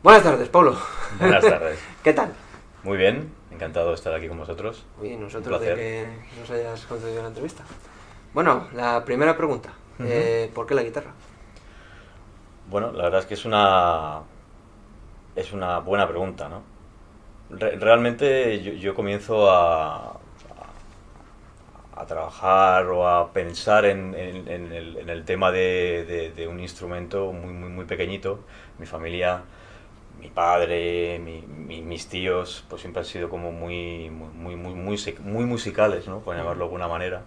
Buenas tardes, Pablo. Buenas tardes. ¿Qué tal? Muy bien, encantado de estar aquí con vosotros. Muy bien, nosotros Un de placer. que nos hayas concedido la entrevista. Bueno, la primera pregunta. ¿Por qué la guitarra? Bueno, la verdad es que es una buena pregunta, ¿no? Realmente yo comienzo a trabajar o a pensar en el tema de un instrumento muy pequeñito. Mi familia, mi padre, mis tíos, pues siempre han sido como muy musicales, ¿no? Por llamarlo de alguna manera.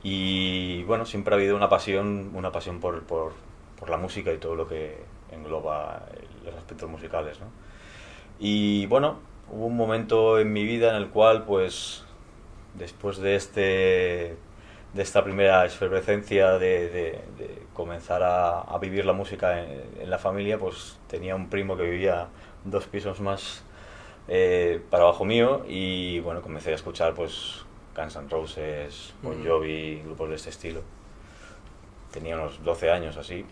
Y bueno, siempre ha habido una pasión por la música y todo lo que engloba los aspectos musicales, ¿no? Y bueno, hubo un momento en mi vida en el cual, pues, después de esta primera efervescencia de comenzar a vivir la música en la familia, pues tenía un primo que vivía 2 pisos más para abajo mío y bueno, comencé a escuchar pues Guns N' Roses, Bon Jovi, grupos de este estilo. Tenía unos 12 años así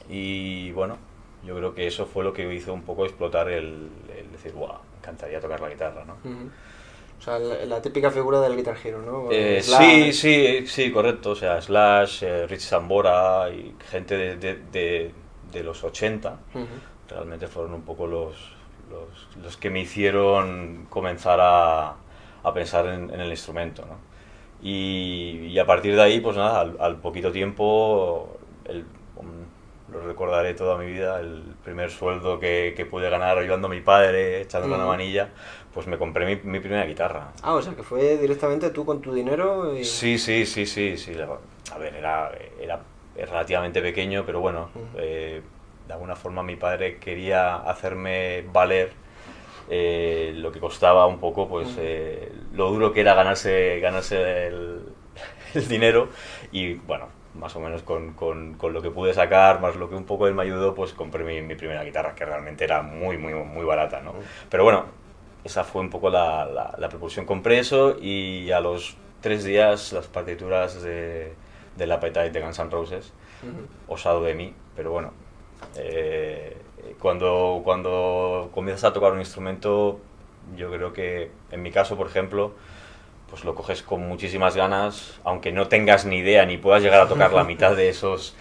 y bueno, yo creo que eso fue lo que hizo un poco explotar el decir, wow, me encantaría tocar la guitarra, ¿no? O sea, la típica figura del Guitar Hero, ¿no? Sí, correcto. O sea, Slash, Rich Sambora y gente de los 80 realmente fueron un poco los que me hicieron comenzar a pensar en el instrumento, ¿no? Y a partir de ahí, pues nada, al poquito tiempo, lo recordaré toda mi vida, el primer sueldo que pude ganar ayudando a mi padre, echándole una manilla, pues me compré mi primera guitarra. Ah, o sea, que fue directamente tú con tu dinero y... Sí. A ver, era relativamente pequeño, pero bueno, de alguna forma mi padre quería hacerme valer lo que costaba un poco, pues lo duro que era ganarse el dinero y bueno, más o menos con lo que pude sacar, más lo que un poco él me ayudó, pues compré mi primera guitarra, que realmente era muy barata, ¿no? Pero bueno, esa fue un poco la propulsión. Compré eso y a los 3 días las partituras del Appetite de Guns N' Roses, osado de mí, pero bueno, cuando comienzas a tocar un instrumento, yo creo que en mi caso, por ejemplo, pues lo coges con muchísimas ganas, aunque no tengas ni idea ni puedas llegar a tocar la mitad de esas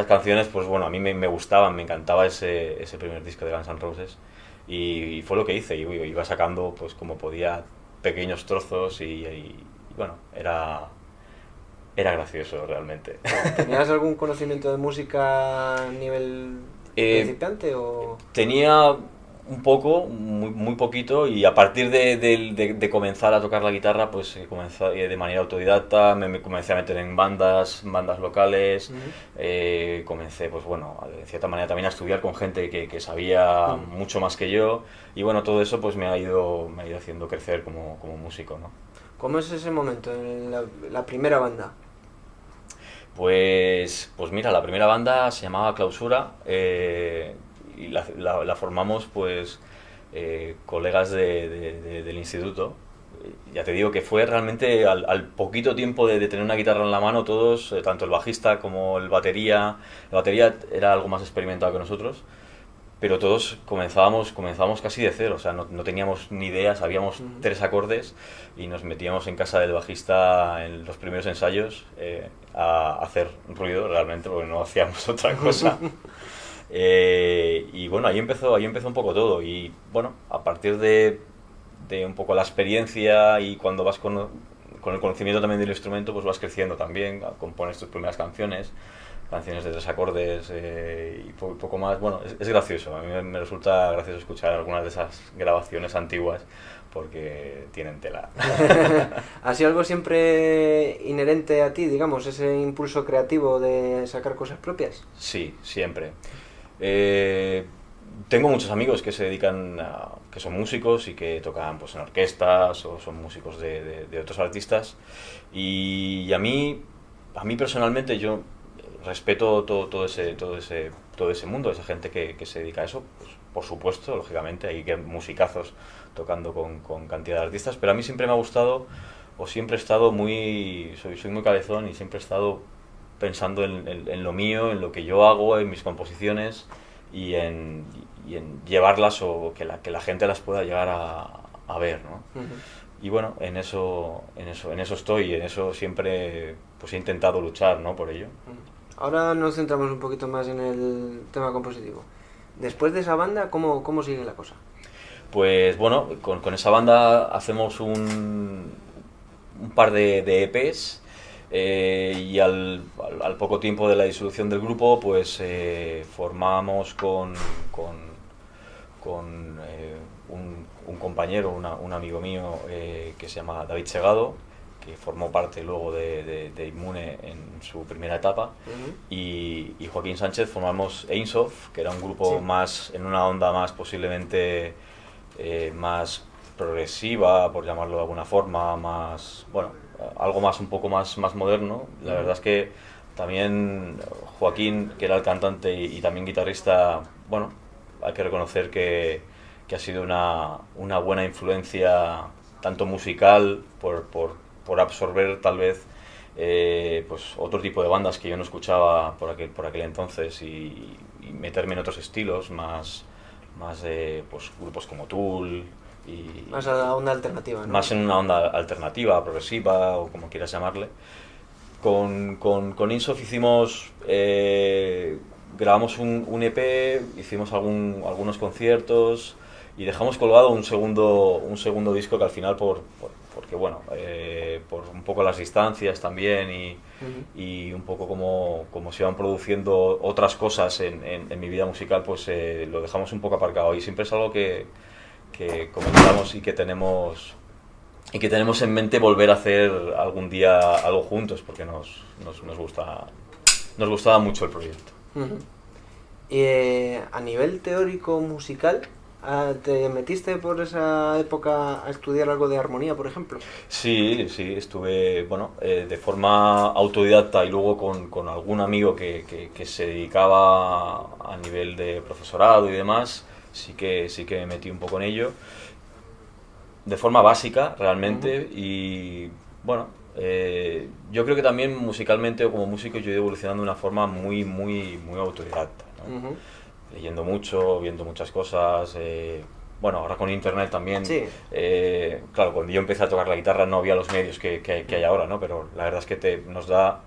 canciones, pues bueno, a mí me gustaban, me encantaba ese primer disco de Guns N' Roses y fue lo que hice, iba sacando pues como podía pequeños trozos y bueno, era gracioso realmente. ¿Tenías algún conocimiento de música a nivel Eh, principiante o...? Tenía un poco, muy poquito, y a partir de comenzar a tocar la guitarra, pues comencé de manera autodidacta, me comencé a meter en bandas locales, comencé, pues bueno, de cierta manera también a estudiar con gente que sabía mucho más que yo, y bueno, todo eso pues me ha ido haciendo crecer como músico, ¿no? ¿Cómo es ese momento, en la primera banda? Pues mira, la primera banda se llamaba Clausura y la formamos pues colegas del instituto. Ya te digo que fue realmente al poquito tiempo de tener una guitarra en la mano todos, tanto el bajista como el batería era algo más experimentado que nosotros, pero todos comenzábamos casi de cero, o sea, no teníamos ni idea, sabíamos 3 acordes y nos metíamos en casa del bajista en los primeros ensayos a hacer ruido realmente, porque no hacíamos otra cosa. Y bueno, ahí empezó un poco todo y bueno, a partir de un poco la experiencia y cuando vas con el conocimiento también del instrumento, pues vas creciendo también, compones tus primeras canciones de 3 acordes y poco más. Bueno, es gracioso, a mí me resulta gracioso escuchar algunas de esas grabaciones antiguas porque tienen tela. ¿Ha sido algo siempre inherente a ti, digamos, ese impulso creativo de sacar cosas propias? Sí, siempre. Tengo muchos amigos que se dedican que son músicos y que tocan pues en orquestas o son músicos de otros artistas y a mí personalmente yo respeto todo ese mundo, esa gente que se dedica a eso, pues por supuesto, lógicamente, hay que musicazos tocando con cantidad de artistas, pero a mí siempre me ha gustado, o siempre he estado soy muy cabezón y siempre he estado pensando en lo mío, en lo que yo hago, en mis composiciones, y en llevarlas o que la gente las pueda llegar a ver, ¿no? Y bueno, en eso estoy, en eso siempre pues he intentado luchar, ¿no? Por ello. Ahora nos centramos un poquito más en el tema compositivo. Después de esa banda, ¿cómo sigue la cosa? Pues bueno, con esa banda hacemos un par de EPs y al poco tiempo de la disolución del grupo pues formamos con un compañero, un amigo mío que se llama David Segado, que formó parte luego de Inmune en su primera etapa, y Joaquín Sánchez formamos Ainsof, que era un grupo más en una onda más posiblemente más progresiva, por llamarlo de alguna forma, más, bueno, algo más un poco más moderno. La verdad es que también Joaquín, que era el cantante y también guitarrista, bueno, hay que reconocer que ha sido una buena influencia tanto musical por absorber tal vez pues otro tipo de bandas que yo no escuchaba por aquel entonces y meterme en otros estilos más de pues, grupos como Tool y más a la onda alternativa, ¿no? Más en una onda alternativa, progresiva o como quieras llamarle. Con Insof hicimos grabamos un EP, hicimos algunos conciertos y dejamos colgado un segundo disco que al final porque bueno, por un poco las distancias también y un poco como se iban produciendo otras cosas en mi vida musical, pues lo dejamos un poco aparcado y siempre es algo que comentamos y que tenemos en mente volver a hacer algún día algo juntos porque nos gustaba mucho el proyecto. Y a nivel teórico musical, ¿te metiste por esa época a estudiar algo de armonía, por ejemplo? Sí, estuve, bueno, de forma autodidacta y luego con algún amigo que se dedicaba a nivel de profesorado y demás, sí que me metí un poco en ello, de forma básica realmente, y bueno, yo creo que también musicalmente o como músico yo he ido evolucionando de una forma muy autodidacta, ¿no? Leyendo mucho, viendo muchas cosas, bueno, ahora con internet también, sí. Claro, cuando yo empecé a tocar la guitarra no había los medios que hay ahora, ¿no? Pero la verdad es que nos da,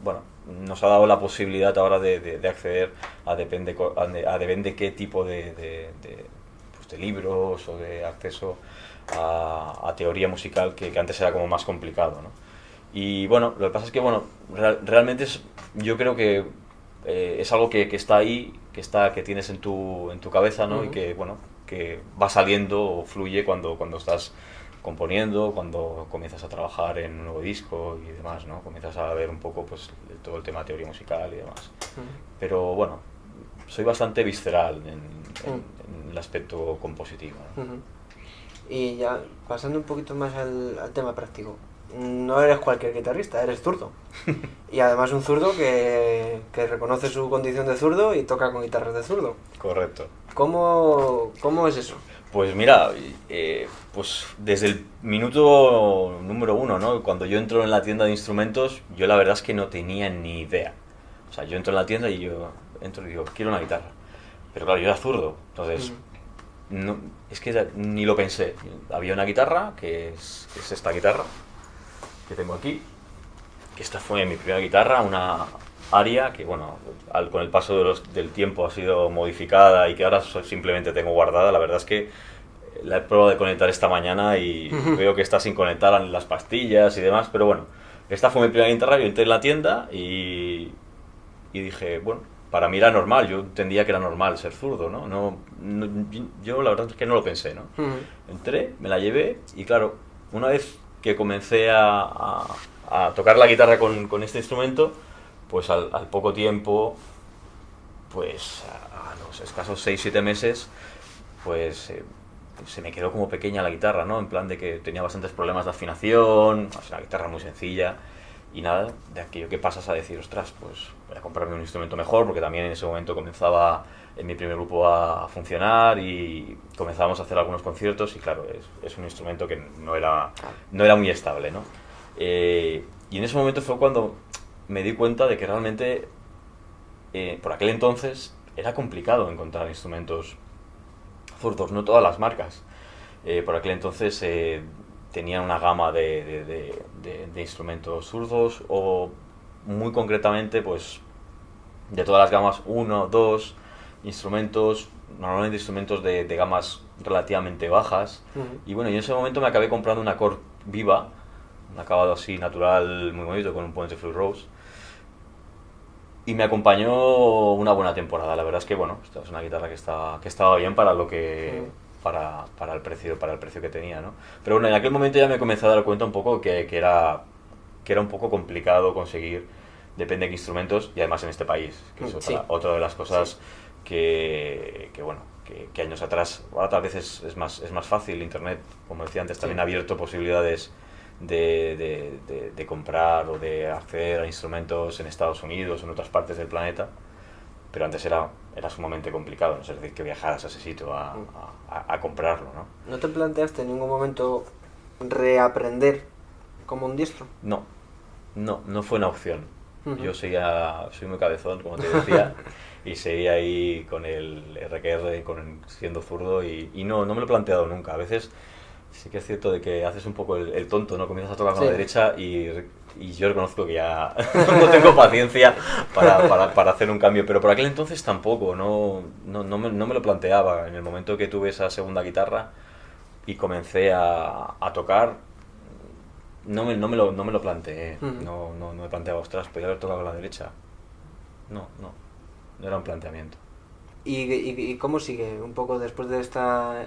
bueno, nos ha dado la posibilidad ahora de acceder a depende qué tipo de libros o de acceso a teoría musical que antes era como más complicado, ¿no? Y bueno, lo que pasa es que bueno, realmente yo creo que es algo que está ahí, que tienes en tu cabeza, ¿no? Y que bueno, que va saliendo o fluye cuando estás componiendo, cuando comienzas a trabajar en un nuevo disco y demás, ¿no? Comienzas a ver un poco pues todo el tema de teoría musical y demás. Pero bueno, soy bastante visceral en el aspecto compositivo, ¿no? Y ya pasando un poquito más al tema práctico, no eres cualquier guitarrista, eres zurdo. Y además un zurdo que reconoce su condición de zurdo y toca con guitarras de zurdo. Correcto. ¿Cómo es eso? Pues mira, pues desde el minuto número 1, ¿no? Cuando yo entro en la tienda de instrumentos, yo la verdad es que no tenía ni idea. O sea, yo entro en la tienda y yo entro y digo, quiero una guitarra. Pero claro, yo era zurdo, entonces no, es que ni lo pensé. Había una guitarra, que es esta guitarra que tengo aquí, que esta fue mi primera guitarra, una Aria, que bueno, con el paso del tiempo ha sido modificada y que ahora simplemente tengo guardada. La verdad es que la he probado de conectar esta mañana y veo que está sin conectar las pastillas y demás, pero bueno, esta fue mi primera guitarra. Yo entré en la tienda y dije, bueno, para mí era normal, yo entendía que era normal ser zurdo, ¿no? Yo la verdad es que no lo pensé, ¿no? Entré, me la llevé y claro, una vez que comencé a tocar la guitarra con este instrumento, pues al poco tiempo, pues a los escasos 6-7 meses, pues se me quedó como pequeña la guitarra, ¿no? En plan de que tenía bastantes problemas de afinación, es una guitarra muy sencilla. Y nada, de aquello que pasas a decir, ostras, pues voy a comprarme un instrumento mejor, porque también en ese momento comenzaba en mi primer grupo a funcionar y comenzábamos a hacer algunos conciertos y claro, es un instrumento que no era muy estable, ¿no? Y en ese momento fue cuando me di cuenta de que realmente por aquel entonces era complicado encontrar instrumentos zurdos, no todas las marcas. Por aquel entonces tenían una gama de instrumentos zurdos, o muy concretamente, pues de todas las gamas, 1, 2 instrumentos, normalmente instrumentos de gamas relativamente bajas. Y bueno, y en ese momento me acabé comprando una Korg Viva, un acabado así natural, muy bonito, con un puente Flux Rose. Y me acompañó una buena temporada. La verdad es que, bueno, esta es una guitarra que estaba bien para lo que... Para el precio que tenía, ¿no? Pero bueno, en aquel momento ya me comencé a dar cuenta un poco que era un poco complicado conseguir, depende de qué instrumentos, y además en este país, que es otra de las cosas que años atrás, ahora tal vez es más fácil. Internet, como decía antes, también ha abierto posibilidades de comprar o de acceder a instrumentos en Estados Unidos o en otras partes del planeta, pero antes era sumamente complicado, ¿no? Es decir, que viajaras a ese sitio a comprarlo, ¿no? ¿No te planteaste en ningún momento reaprender como un diestro? No fue una opción. Yo soy muy cabezón, como te decía, y seguía ahí con el RQR, siendo zurdo, y no me lo he planteado nunca. A veces sí que es cierto de que haces un poco el tonto, ¿no? Comienzas a tocar con la derecha y yo reconozco que ya no tengo paciencia para hacer un cambio, pero por aquel entonces tampoco, no me lo planteaba. En el momento que tuve esa segunda guitarra y comencé a tocar, no me lo planteé. No me planteaba, ostras, podría haber tocado con la derecha. No era un planteamiento. ¿Y cómo sigue un poco después de esta...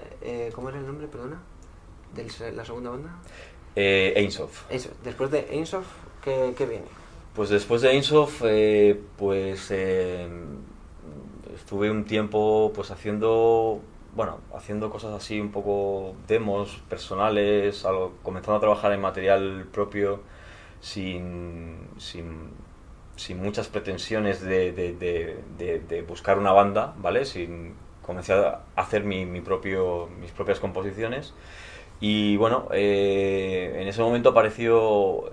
¿cómo era el nombre, perdona? ¿De la segunda banda? Aimsoft. Después de Aimsoft, ¿qué viene? Pues después de Aimsoft, estuve un tiempo pues haciendo cosas así, un poco demos personales, comenzando a trabajar en material propio, sin muchas pretensiones de buscar una banda, ¿vale? Comencé a hacer mis propias composiciones. Y bueno, en ese momento apareció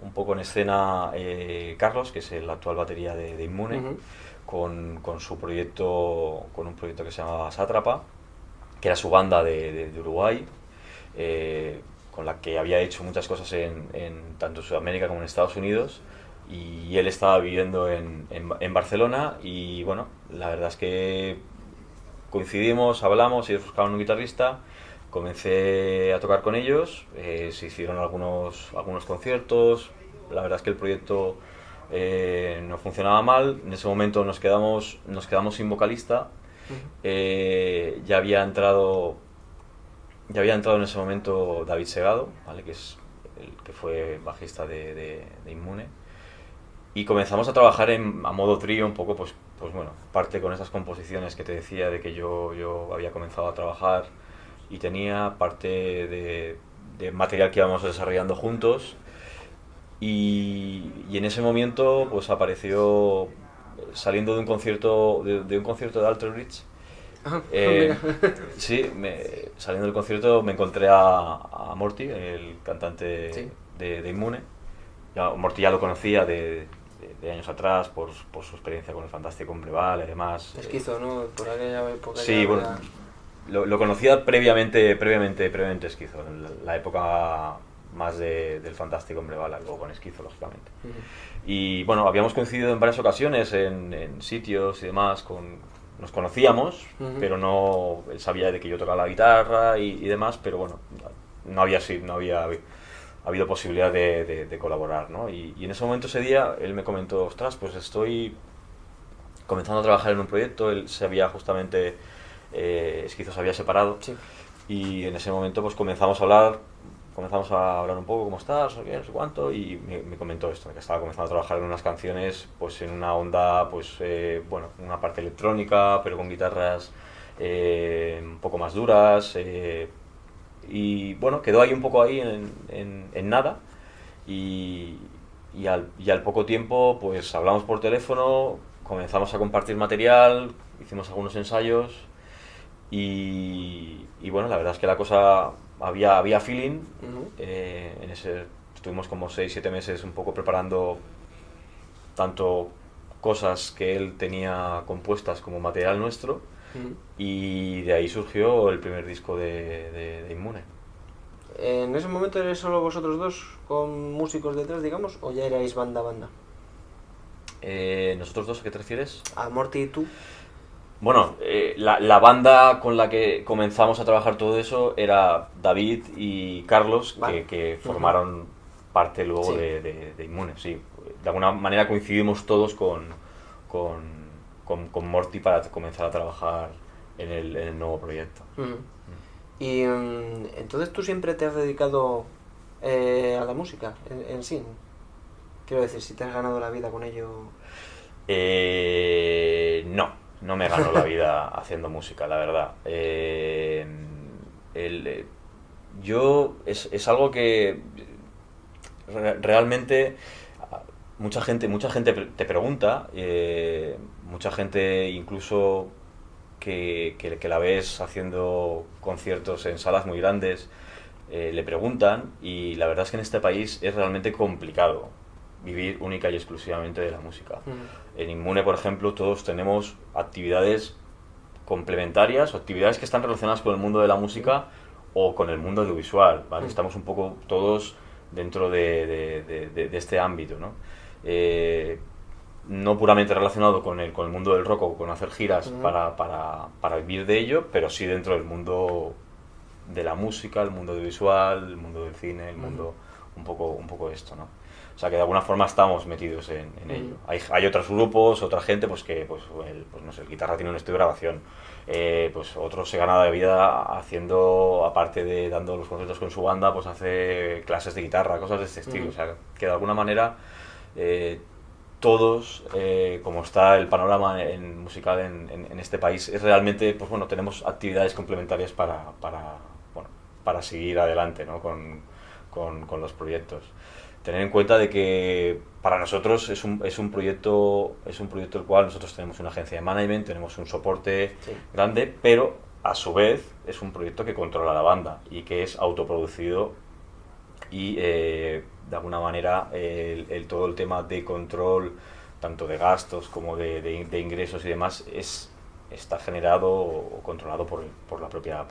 un poco en escena Carlos, que es el actual batería de Inmune, con un proyecto que se llamaba Sátrapa, que era su banda de Uruguay, con la que había hecho muchas cosas tanto en Sudamérica como en Estados Unidos, y él estaba viviendo en Barcelona. Y bueno, la verdad es que coincidimos, hablamos, ellos buscaban un guitarrista. Comencé a tocar con ellos, se hicieron algunos conciertos. La verdad es que el proyecto no funcionaba mal. En ese momento nos quedamos sin vocalista. Ya había entrado en ese momento David Segado, ¿vale? Que es el que fue bajista de Inmune, y comenzamos a trabajar a modo trío un poco, pues bueno, parte con esas composiciones que te decía de que yo había comenzado a trabajar y tenía parte de material que íbamos desarrollando juntos. Y en ese momento pues apareció, saliendo de un concierto de Alter Bridge, saliendo del concierto me encontré a Morty, el cantante de Inmune. Morty ya lo conocía de años atrás por su experiencia con el Fantástico Ombreval y demás. Esquizo, ¿no? Por aquella época. Sí, bueno, lo conocía previamente Esquizo, en la época más del Fantástico Ombreval, algo con Esquizo, lógicamente. Y bueno, habíamos coincidido en varias ocasiones en sitios y demás, nos conocíamos, pero no, él sabía de que yo tocaba la guitarra y demás, pero bueno, no había habido posibilidad de colaborar, ¿no? Y en ese momento, ese día, él me comentó, ostras, pues estoy comenzando a trabajar en un proyecto. Él se había justamente, Esquizo se había separado, y en ese momento pues comenzamos a hablar un poco, ¿cómo estás? No sé cuánto, y me comentó esto, que estaba comenzando a trabajar en unas canciones pues en una onda, pues una parte electrónica, pero con guitarras un poco más duras, y bueno, quedó ahí un poco ahí en nada, y al poco tiempo pues hablamos por teléfono, comenzamos a compartir material, hicimos algunos ensayos, y bueno, la verdad es que la cosa había feeling. Estuvimos como 6-7 meses un poco preparando tanto cosas que él tenía compuestas como material nuestro, y de ahí surgió el primer disco de Inmune. ¿En ese momento erais solo vosotros dos con músicos detrás, digamos, o ya erais banda? ¿Nosotros dos a qué te refieres? ¿A Morty y tú? Bueno, la banda con la que comenzamos a trabajar todo eso era David y Carlos, Vale. que formaron parte luego Sí. de Inmune, sí. De alguna manera coincidimos todos con Morty para comenzar a trabajar en el nuevo proyecto. Y entonces tú siempre te has dedicado a la música en sí. Quiero decir, si te has ganado la vida con ello. No me gano la vida haciendo música, la verdad. Yo es algo que realmente mucha gente te pregunta, mucha gente incluso que la ves haciendo conciertos en salas muy grandes, le preguntan, y la verdad es que en este país es realmente complicado vivir única y exclusivamente de la música. En Inmune, por ejemplo, todos tenemos actividades complementarias o actividades que están relacionadas con el mundo de la música o con el mundo audiovisual, ¿vale? Estamos un poco todos dentro de este ámbito, ¿no? No puramente relacionado con el mundo del rock o con hacer giras para vivir de ello, pero sí dentro del mundo de la música, el mundo audiovisual, el mundo del cine, el mundo un poco esto, ¿no? O sea que de alguna forma estamos metidos en ello. Hay otros grupos, otra gente, pues que no sé, el guitarra tiene un estudio de grabación, pues otro se gana de vida haciendo, aparte de dando los conciertos con su banda, pues hace clases de guitarra, cosas de este estilo. O sea que de alguna manera todos, como está el panorama musical en este país, es realmente, pues bueno, tenemos actividades complementarias para seguir adelante, ¿no? con los proyectos. Tener en cuenta de que para nosotros es un proyecto el cual nosotros tenemos una agencia de management, tenemos un soporte grande, pero a su vez es un proyecto que controla la banda y que es autoproducido, y de alguna manera todo el tema de control tanto de gastos como de ingresos y demás está generado o controlado por la propia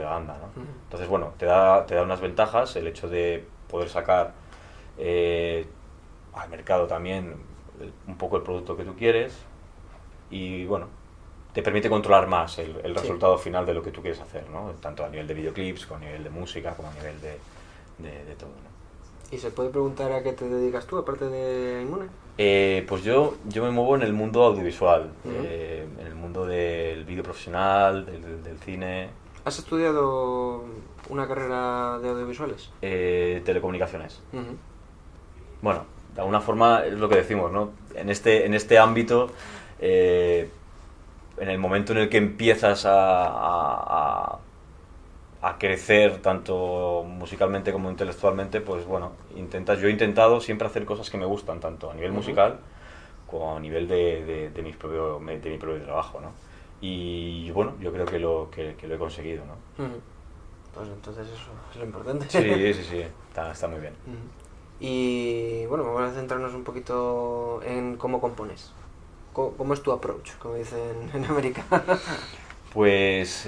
banda, ¿no? Entonces, bueno, te da unas ventajas el hecho de poder sacar al mercado también un poco el producto que tú quieres, y bueno, te permite controlar más el resultado final de lo que tú quieres hacer, ¿no? Tanto a nivel de videoclips, como a nivel de música, como a nivel de todo, ¿no? ¿Y se puede preguntar a qué te dedicas tú, aparte de Inmune? Pues yo me muevo en el mundo audiovisual, en el mundo del vídeo profesional, del cine. ¿Has estudiado una carrera de audiovisuales? Telecomunicaciones. Bueno, de alguna forma es lo que decimos, ¿no? En este ámbito, en el momento en el que empiezas a crecer tanto musicalmente como intelectualmente, pues bueno, yo he intentado siempre hacer cosas que me gustan, tanto a nivel musical como a nivel de mi propio trabajo, ¿no? Y bueno, yo creo que lo he conseguido, ¿no? Pues entonces eso es lo importante. Sí, está muy bien. Y bueno, vamos a centrarnos un poquito en cómo compones. ¿Cómo es tu approach, como dicen en América? Pues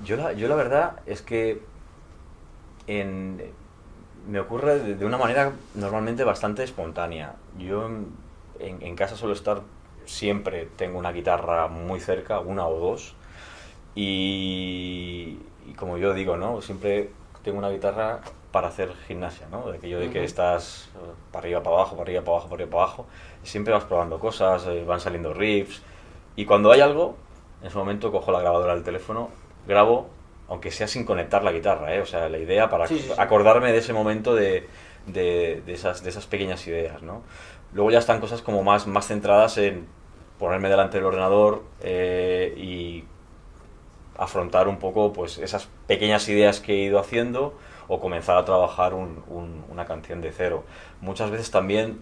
yo la verdad es que me ocurre de una manera normalmente bastante espontánea. Yo en casa suelo estar siempre, tengo una guitarra muy cerca, una o dos, y como yo digo, ¿no? Siempre tengo una guitarra para hacer gimnasia, ¿no? De aquello de que estás para arriba, para abajo, para arriba, para abajo, para arriba, para abajo, y siempre vas probando cosas, van saliendo riffs, y cuando hay algo, en ese momento cojo la grabadora del teléfono, grabo, aunque sea sin conectar la guitarra, o sea, la idea para acordarme de ese momento de esas pequeñas ideas, ¿no? Luego ya están cosas como más centradas en ponerme delante del ordenador y afrontar un poco pues esas pequeñas ideas que he ido haciendo, o comenzar a trabajar una canción de cero. Muchas veces también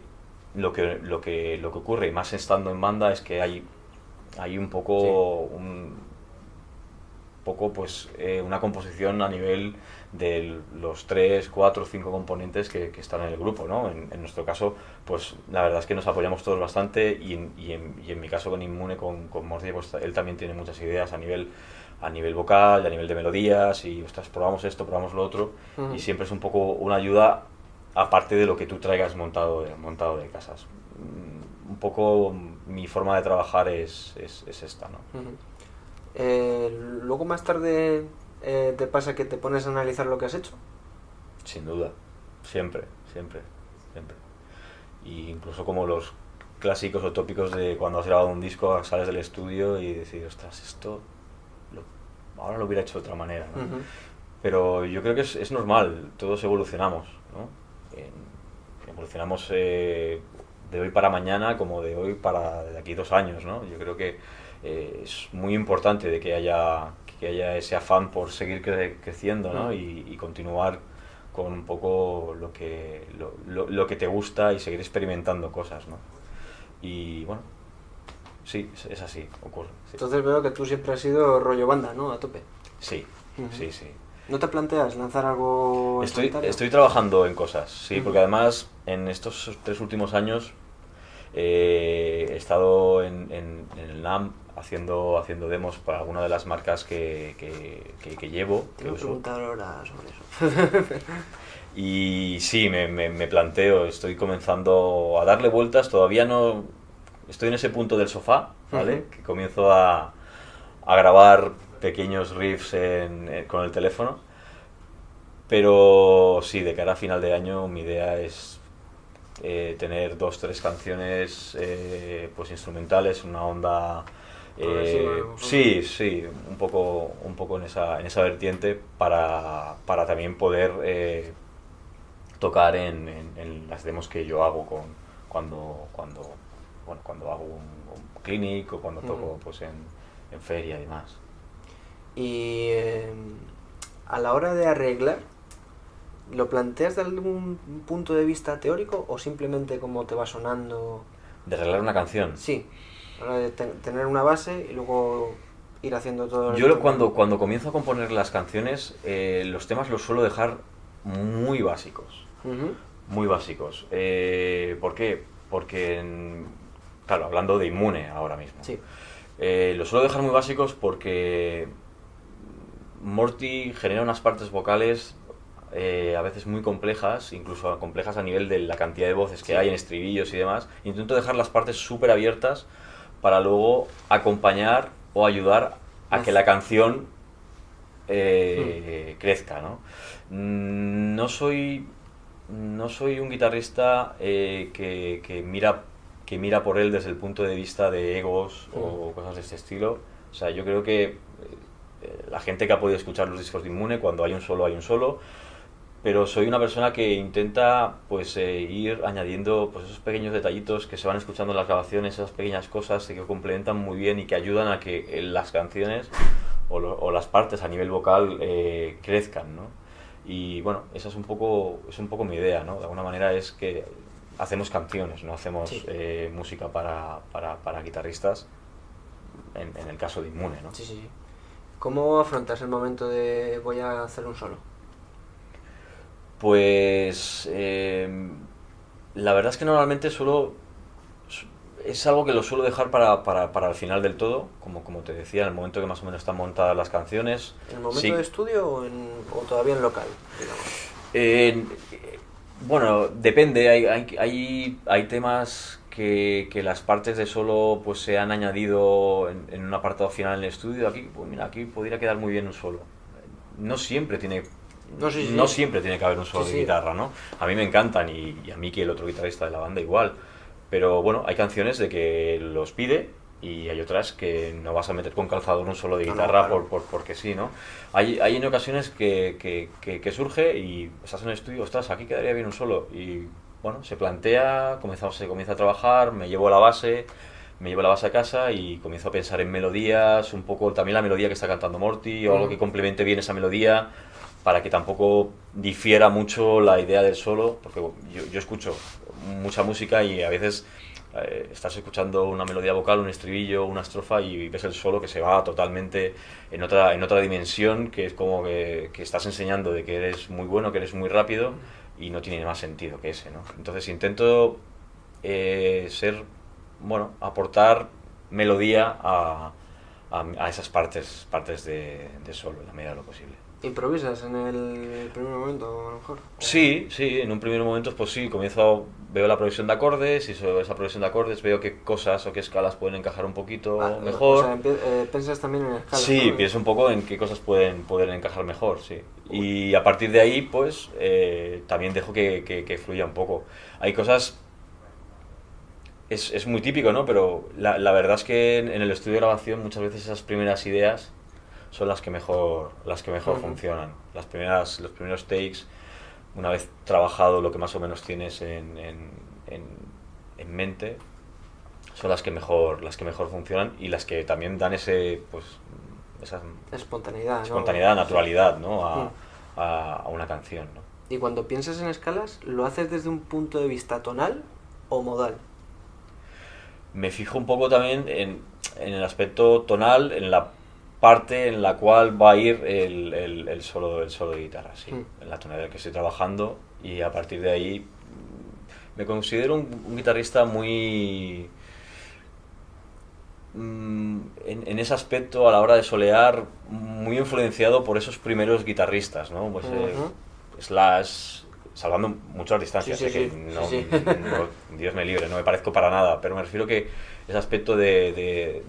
lo que ocurre, y más estando en banda, es que hay un poco poco pues una composición a nivel de los 3, 4, 5 componentes que están en el grupo, ¿no? En nuestro caso, pues la verdad es que nos apoyamos todos bastante y en mi caso con Inmune, con Morty, pues él también tiene muchas ideas a nivel vocal, a nivel de melodías y, ostras, probamos esto, probamos lo otro y siempre es un poco una ayuda aparte de lo que tú traigas montado de casas. Un poco mi forma de trabajar es esta, ¿no? Luego más tarde te pasa que te pones a analizar lo que has hecho. Sin duda, siempre. Y incluso como los clásicos o tópicos de cuando has grabado un disco, sales del estudio y decís, ostras, esto ahora lo hubiera hecho de otra manera, ¿no? Pero yo creo que es normal, todos evolucionamos, ¿no? Evolucionamos de hoy para mañana como de hoy para de aquí 2 años, ¿no? Yo creo que es muy importante de que haya ese afán por seguir creciendo, ¿no? Y continuar con un poco lo que te gusta y seguir experimentando cosas, ¿no? Y bueno, sí, es así, ocurre. Sí. Entonces veo que tú siempre has sido rollo banda, ¿no? A tope. Sí. ¿No te planteas lanzar algo? Estoy trabajando en cosas, sí, porque además en estos 3 últimos años he estado en el NAMM haciendo demos para alguna de las marcas que llevo. Te voy a preguntar ahora sobre eso. Y sí, me planteo, estoy comenzando a darle vueltas, todavía no... Estoy en ese punto del sofá, ¿vale? Que comienzo a grabar pequeños riffs con el teléfono, pero sí, de cara a final de año mi idea es tener 2, 3 canciones pues instrumentales, una onda sí, un poco en esa vertiente para también poder tocar en las demos que yo hago cuando hago un clinic o cuando toco pues en feria y demás. Y a la hora de arreglar, ¿lo planteas de algún punto de vista teórico o simplemente como te va sonando? ¿De arreglar una canción? Sí, a la hora de tener una base y luego ir haciendo todo. Yo cuando comienzo a componer las canciones, los temas los suelo dejar muy básicos. Muy básicos. ¿Por qué? Porque, claro, hablando de Inmune ahora mismo. Sí. Los suelo dejar muy básicos porque Morty genera unas partes vocales a veces muy complejas, incluso complejas a nivel de la cantidad de voces que hay en estribillos y demás. Intento dejar las partes súper abiertas para luego acompañar o ayudar a que la canción crezca, ¿no? No soy un guitarrista que mira por él desde el punto de vista de egos o cosas de este estilo. O sea, yo creo que la gente que ha podido escuchar los discos de Inmune, cuando hay un solo, pero soy una persona que intenta pues ir añadiendo pues esos pequeños detallitos que se van escuchando en las grabaciones, esas pequeñas cosas que complementan muy bien y que ayudan a que las canciones o las partes a nivel vocal crezcan, ¿no? Y bueno, esa es un poco mi idea, ¿no? De alguna manera es que hacemos canciones, no hacemos música para guitarristas, en el caso de Inmune, ¿no? Sí. ¿Cómo afrontas el momento de voy a hacer un solo? Pues la verdad es que normalmente es algo que lo suelo dejar para el final del todo, como te decía, en el momento que más o menos están montadas las canciones. ¿En el momento de estudio o todavía en local, digamos? Bueno, depende, hay temas que las partes de solo pues se han añadido en un apartado final en el estudio. Aquí podría quedar muy bien un solo. No siempre tiene que haber un solo de guitarra, ¿no? A mí me encantan y a Miki, el otro guitarrista de la banda, igual. Pero bueno, hay canciones de que los pide y hay otras que no vas a meter con calzador un solo de guitarra porque sí, ¿no? Hay en ocasiones que surge y estás en el estudio, ostras, aquí quedaría bien un solo. Y bueno, se plantea, se comienza a trabajar, me llevo la base a casa y comienzo a pensar en melodías, un poco también la melodía que está cantando Morty o algo que complemente bien esa melodía para que tampoco difiera mucho la idea del solo, porque yo escucho mucha música y a veces estás escuchando una melodía vocal, un estribillo, una estrofa y ves el solo que se va totalmente en otra dimensión, que es como que estás enseñando de que eres muy bueno, que eres muy rápido y no tiene más sentido que ese, ¿no? Entonces intento aportar melodía a esas partes de solo, en la medida de lo posible. ¿Improvisas en el primer momento, a lo mejor? Sí, en un primer momento pues sí, veo la progresión de acordes y sobre esa progresión de acordes veo qué cosas o qué escalas pueden encajar un poquito mejor. O sea, piensas también en escalas, Sí, ¿no? pienso un poco en qué cosas pueden encajar mejor, sí. Y a partir de ahí, pues, también dejo que fluya un poco. Hay cosas... Es muy típico, ¿no? Pero la verdad es que en el estudio de grabación muchas veces esas primeras ideas son las que mejor funcionan. Los primeros takes, una vez trabajado lo que más o menos tienes en mente, son las que mejor funcionan y las que también dan esa espontaneidad, naturalidad, ¿no? A una canción, ¿no? Y cuando piensas en escalas, ¿lo haces desde un punto de vista tonal o modal? Me fijo un poco también en el aspecto tonal, en la parte en la cual va a ir el solo de guitarra, sí, en la tonalidad que estoy trabajando, y a partir de ahí me considero un guitarrista muy... en ese aspecto, a la hora de solear, muy influenciado por esos primeros guitarristas, ¿no? Pues, Slash, salvando mucho las distancias, no, Dios me libre, no me parezco para nada, pero me refiero que ese aspecto del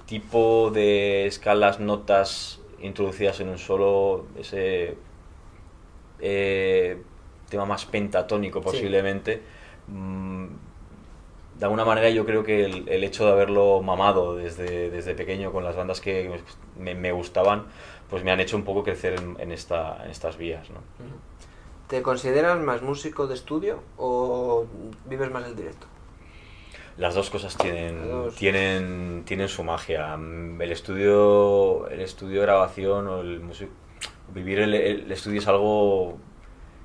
tipo de escalas, notas introducidas en un solo, ese tema más pentatónico posiblemente, de alguna manera yo creo que el hecho de haberlo mamado desde pequeño con las bandas que me gustaban, pues me han hecho un poco crecer en estas vías, ¿no? ¿Te consideras más músico de estudio o vives más el directo? Las dos cosas tienen su magia. El estudio de grabación o vivir el estudio es algo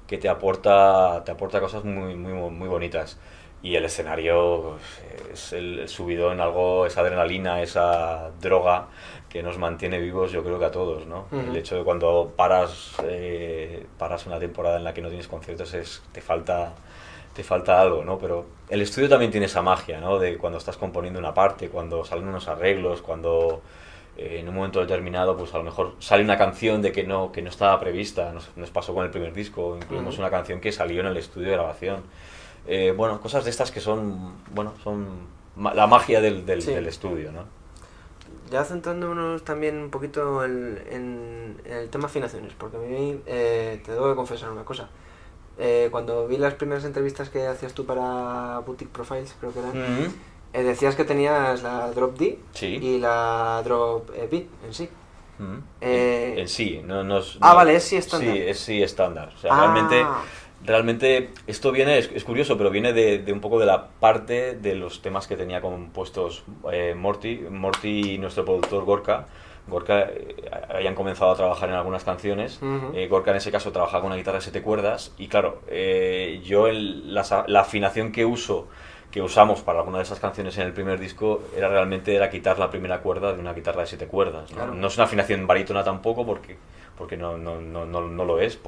que te aporta cosas muy bonitas. Y el escenario es el subidón, esa adrenalina, esa droga que nos mantiene vivos, yo creo que a todos, ¿no? El hecho de cuando paras una temporada en la que no tienes conciertos te falta algo, ¿no? Pero el estudio también tiene esa magia, ¿no? De cuando estás componiendo una parte, cuando salen unos arreglos, cuando en un momento determinado pues a lo mejor sale una canción de que no estaba prevista. Nos pasó con el primer disco, incluimos una canción que salió en el estudio de grabación. Cosas de estas que son la magia del estudio, ¿no? Ya centrándonos también un poquito en el tema afinaciones, porque a mí te debo de confesar una cosa. Cuando vi las primeras entrevistas que hacías tú para Boutique Profiles, creo que eran, decías que tenías la Drop D y la Drop B en sí. En sí, vale, es sí estándar. Sí, es sí estándar. O sea, realmente esto es curioso, pero viene de un poco de la parte de los temas que tenía compuestos Morty y nuestro productor Gorka. Habían comenzado a trabajar en algunas canciones. Gorka en ese caso trabajaba con una guitarra de 7 cuerdas y claro, yo la afinación que usamos para alguna de esas canciones en el primer disco era quitar la primera cuerda de una guitarra de 7 cuerdas, ¿no? Claro. No es una afinación barítona tampoco porque no lo es,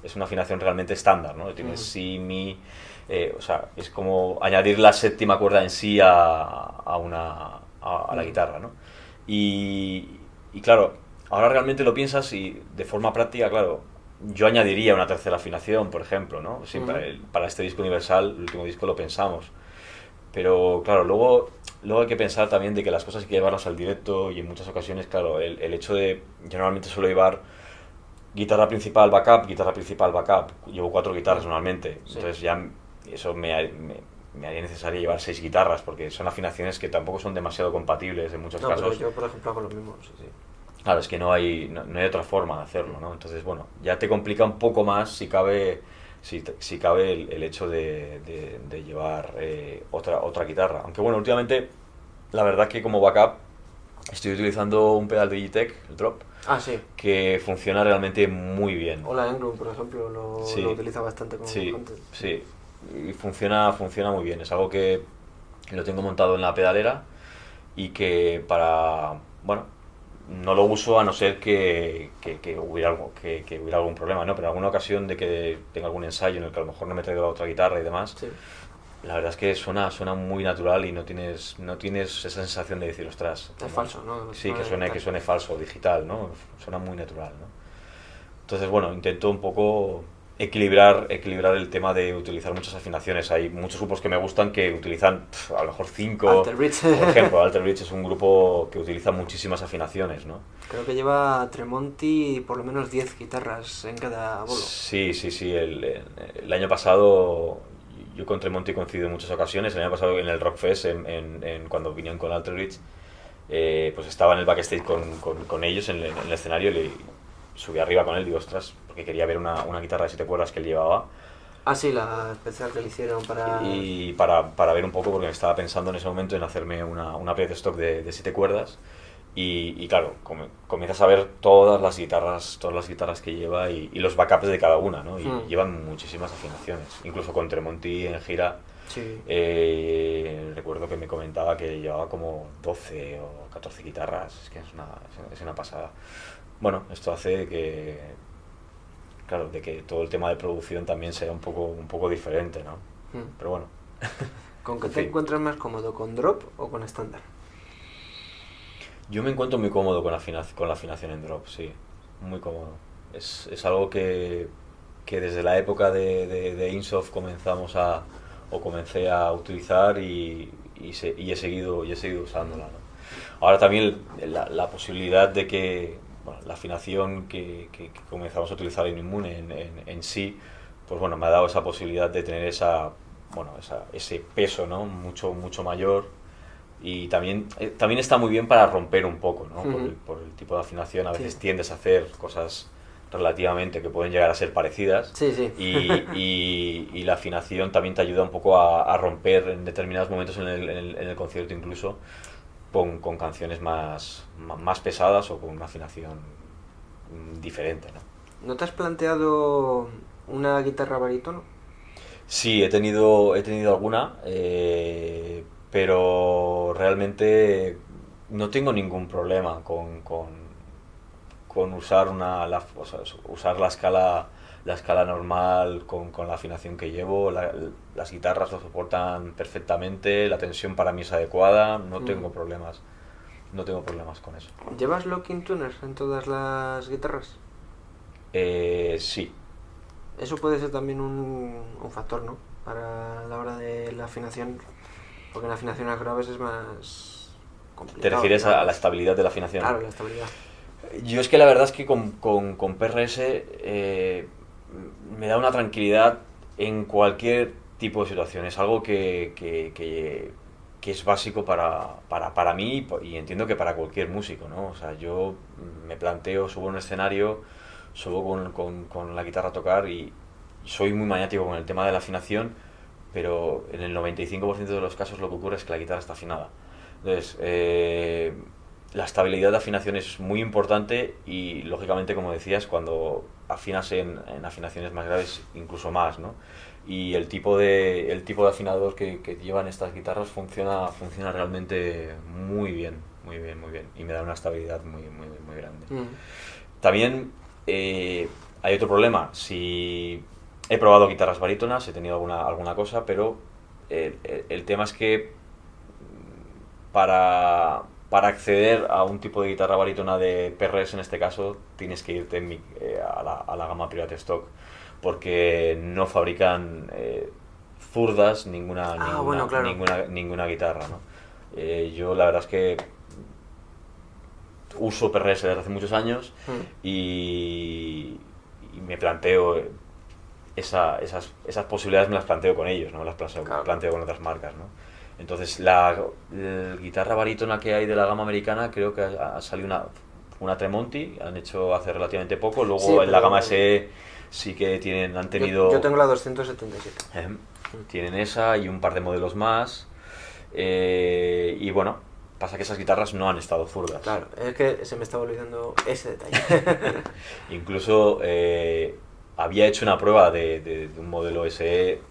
es una afinación realmente estándar, ¿no? Tienes si, mi, o sea, es como añadir la séptima cuerda en sí a la guitarra, ¿no? Y claro, ahora realmente lo piensas y de forma práctica, claro, yo añadiría una tercera afinación, por ejemplo, ¿no? Sí, para este disco universal, el último disco lo pensamos. Pero claro, luego hay que pensar también de que las cosas hay que llevarlas al directo y en muchas ocasiones, claro, el hecho de, yo normalmente suelo llevar guitarra principal, backup, llevo 4 guitarras normalmente, entonces ya eso me haría necesario llevar 6 guitarras porque son afinaciones que tampoco son demasiado compatibles en muchos casos. Pero yo, por ejemplo, hago lo mismo, sí. Claro, es que no hay otra forma de hacerlo, ¿no? Entonces, bueno, ya te complica un poco más si cabe el hecho de llevar otra guitarra. Aunque bueno, últimamente, la verdad que como backup estoy utilizando un pedal de Digitech, el Drop, que funciona realmente muy bien. O la Engrum, por ejemplo, lo utiliza bastante como antes. Sí. y funciona muy bien. Es algo que lo tengo montado en la pedalera y que bueno, no lo uso a no ser que hubiera algún problema, ¿no? Pero en alguna ocasión de que tenga algún ensayo en el que a lo mejor no me traigo la otra guitarra y demás, Sí. la verdad es que suena muy natural y no tienes esa sensación de decir, ostras, Es falso, ¿no? Sí, No que es suene digital. falso, digital, ¿no? Suena muy natural, ¿no? Entonces, bueno, intento un poco equilibrar el tema de utilizar muchas afinaciones. Hay muchos grupos que me gustan que utilizan a lo mejor 5, Alter Bridge. por ejemplo. Alter Bridge es un grupo que utiliza muchísimas afinaciones, ¿no? Creo que lleva Tremonti por lo menos 10 guitarras en cada bolo. Sí. El año pasado, yo con Tremonti coincido en muchas ocasiones. El año pasado en el Rockfest, cuando vinieron con Alter Bridge, pues estaba en el backstage con ellos en el escenario y subí arriba con él, digo, ostras, porque quería ver una guitarra de 7 cuerdas que él llevaba. Ah, sí, la especial que le hicieron para... Y para ver un poco, porque me estaba pensando en ese momento en hacerme una play de stock de 7 cuerdas. Y claro, comienzas a ver todas las guitarras que lleva y los backups de cada una, ¿no? Y llevan muchísimas afinaciones. Incluso con Tremonti en gira, Sí. recuerdo que me comentaba que llevaba como 12 o 14 guitarras. Es que es una pasada. Bueno, esto hace de que todo el tema de producción también sea un poco diferente, ¿no? Pero bueno. ¿Con qué En te fin. encuentras más cómodo? ¿Con drop o con estándar? Yo me encuentro muy cómodo con la afinación en drop, sí, muy cómodo. Es algo que desde la época de Insoft comencé a utilizar y he seguido usándola, ¿no? Ahora también la posibilidad de que la afinación que comenzamos a utilizar en Inmune en sí, pues bueno, me ha dado esa posibilidad de tener ese peso, ¿no? Mucho mayor. Y también está muy bien para romper un poco, ¿no? Por el tipo de afinación. A veces tiendes a hacer cosas relativamente que pueden llegar a ser parecidas. Sí. Y la afinación también te ayuda un poco a romper en determinados momentos en el concierto, incluso con canciones más pesadas o con una afinación diferente, ¿no? ¿No te has planteado una guitarra barítono? Sí, he tenido alguna, pero realmente no tengo ningún problema con usar usar la escala normal con la afinación que llevo. Las guitarras lo soportan perfectamente, la tensión para mí es adecuada, no tengo problemas con eso. ¿Llevas locking tuners en todas las guitarras? Sí. Eso puede ser también un factor, ¿no? Para la hora de la afinación, porque en las afinaciones graves es más complicado. ¿Te refieres a la estabilidad de la afinación? Claro, la estabilidad. Yo es que la verdad es que con PRS me da una tranquilidad en cualquier tipo de situación. Es algo que es básico para mí y entiendo que para cualquier músico, ¿no? O sea, yo me planteo, subo a un escenario, subo con la guitarra a tocar y soy muy maniático con el tema de la afinación, pero en el 95% de los casos lo que ocurre es que la guitarra está afinada. Entonces, la estabilidad de afinación es muy importante y, lógicamente, como decías, cuando afinas en afinaciones más graves, incluso más, ¿no? Y el tipo de afinador que llevan estas guitarras funciona realmente muy bien. Y me da una estabilidad muy grande. También hay otro problema. Si he probado guitarras barítonas, he tenido alguna cosa, pero el tema es que para acceder a un tipo de guitarra barítona de PRS, en este caso, tienes que irte a la gama Pirate Stock, porque no fabrican zurdas ninguna guitarra, ¿no? Yo la verdad es que uso PRS desde hace muchos años y me planteo esas posibilidades, me las planteo con ellos, no me las planteo con otras marcas, ¿no? Entonces la guitarra barítona que hay de la gama americana, creo que ha salido una Tremonti, han hecho hace relativamente poco. Luego sí, en la gama SE sí que han tenido... Yo tengo la 277. Tienen esa y un par de modelos más. Y bueno, pasa que esas guitarras no han estado zurdas. Claro, es que se me estaba olvidando ese detalle. Incluso había hecho una prueba de un modelo SE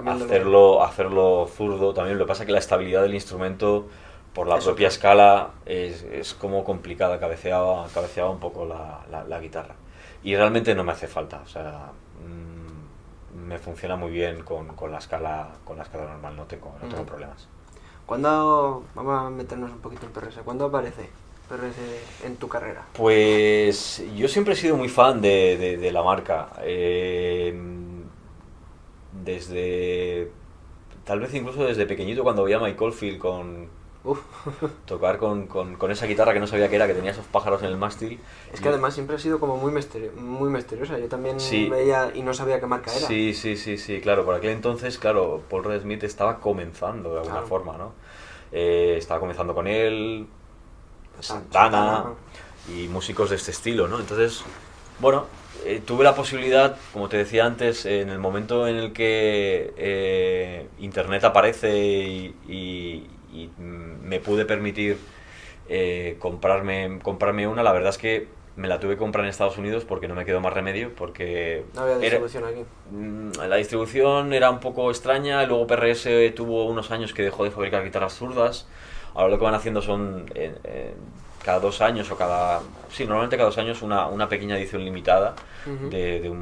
hacerlo zurdo también. Lo que pasa es que la estabilidad del instrumento, por la propia escala, es como complicada, cabeceaba un poco la guitarra. Y realmente no me hace falta, o sea, me funciona muy bien con la escala normal, no tengo problemas. ¿Cuándo, vamos a meternos un poquito en PRS, cuándo aparece PRS en tu carrera? Pues yo siempre he sido muy fan de la marca. Tal vez incluso desde pequeñito, cuando veía a Mike Oldfield tocar con esa guitarra que no sabía qué era, que tenía esos pájaros en el mástil. Es que además siempre ha sido como muy misteriosa. Yo también veía y no sabía qué marca era. Sí, claro. Por aquel entonces, claro, Paul Reed Smith estaba comenzando de alguna forma, ¿no? Estaba comenzando con él, Santana y músicos de este estilo, ¿no? Entonces, bueno, tuve la posibilidad, como te decía antes, en el momento en el que Internet aparece y me pude permitir comprarme una. La verdad es que me la tuve que comprar en Estados Unidos porque no me quedó más remedio, porque no había distribución aquí. La distribución era un poco extraña. Luego PRS tuvo unos años que dejó de fabricar guitarras zurdas. Ahora lo que van haciendo son cada 2 años normalmente cada 2 años una pequeña edición limitada de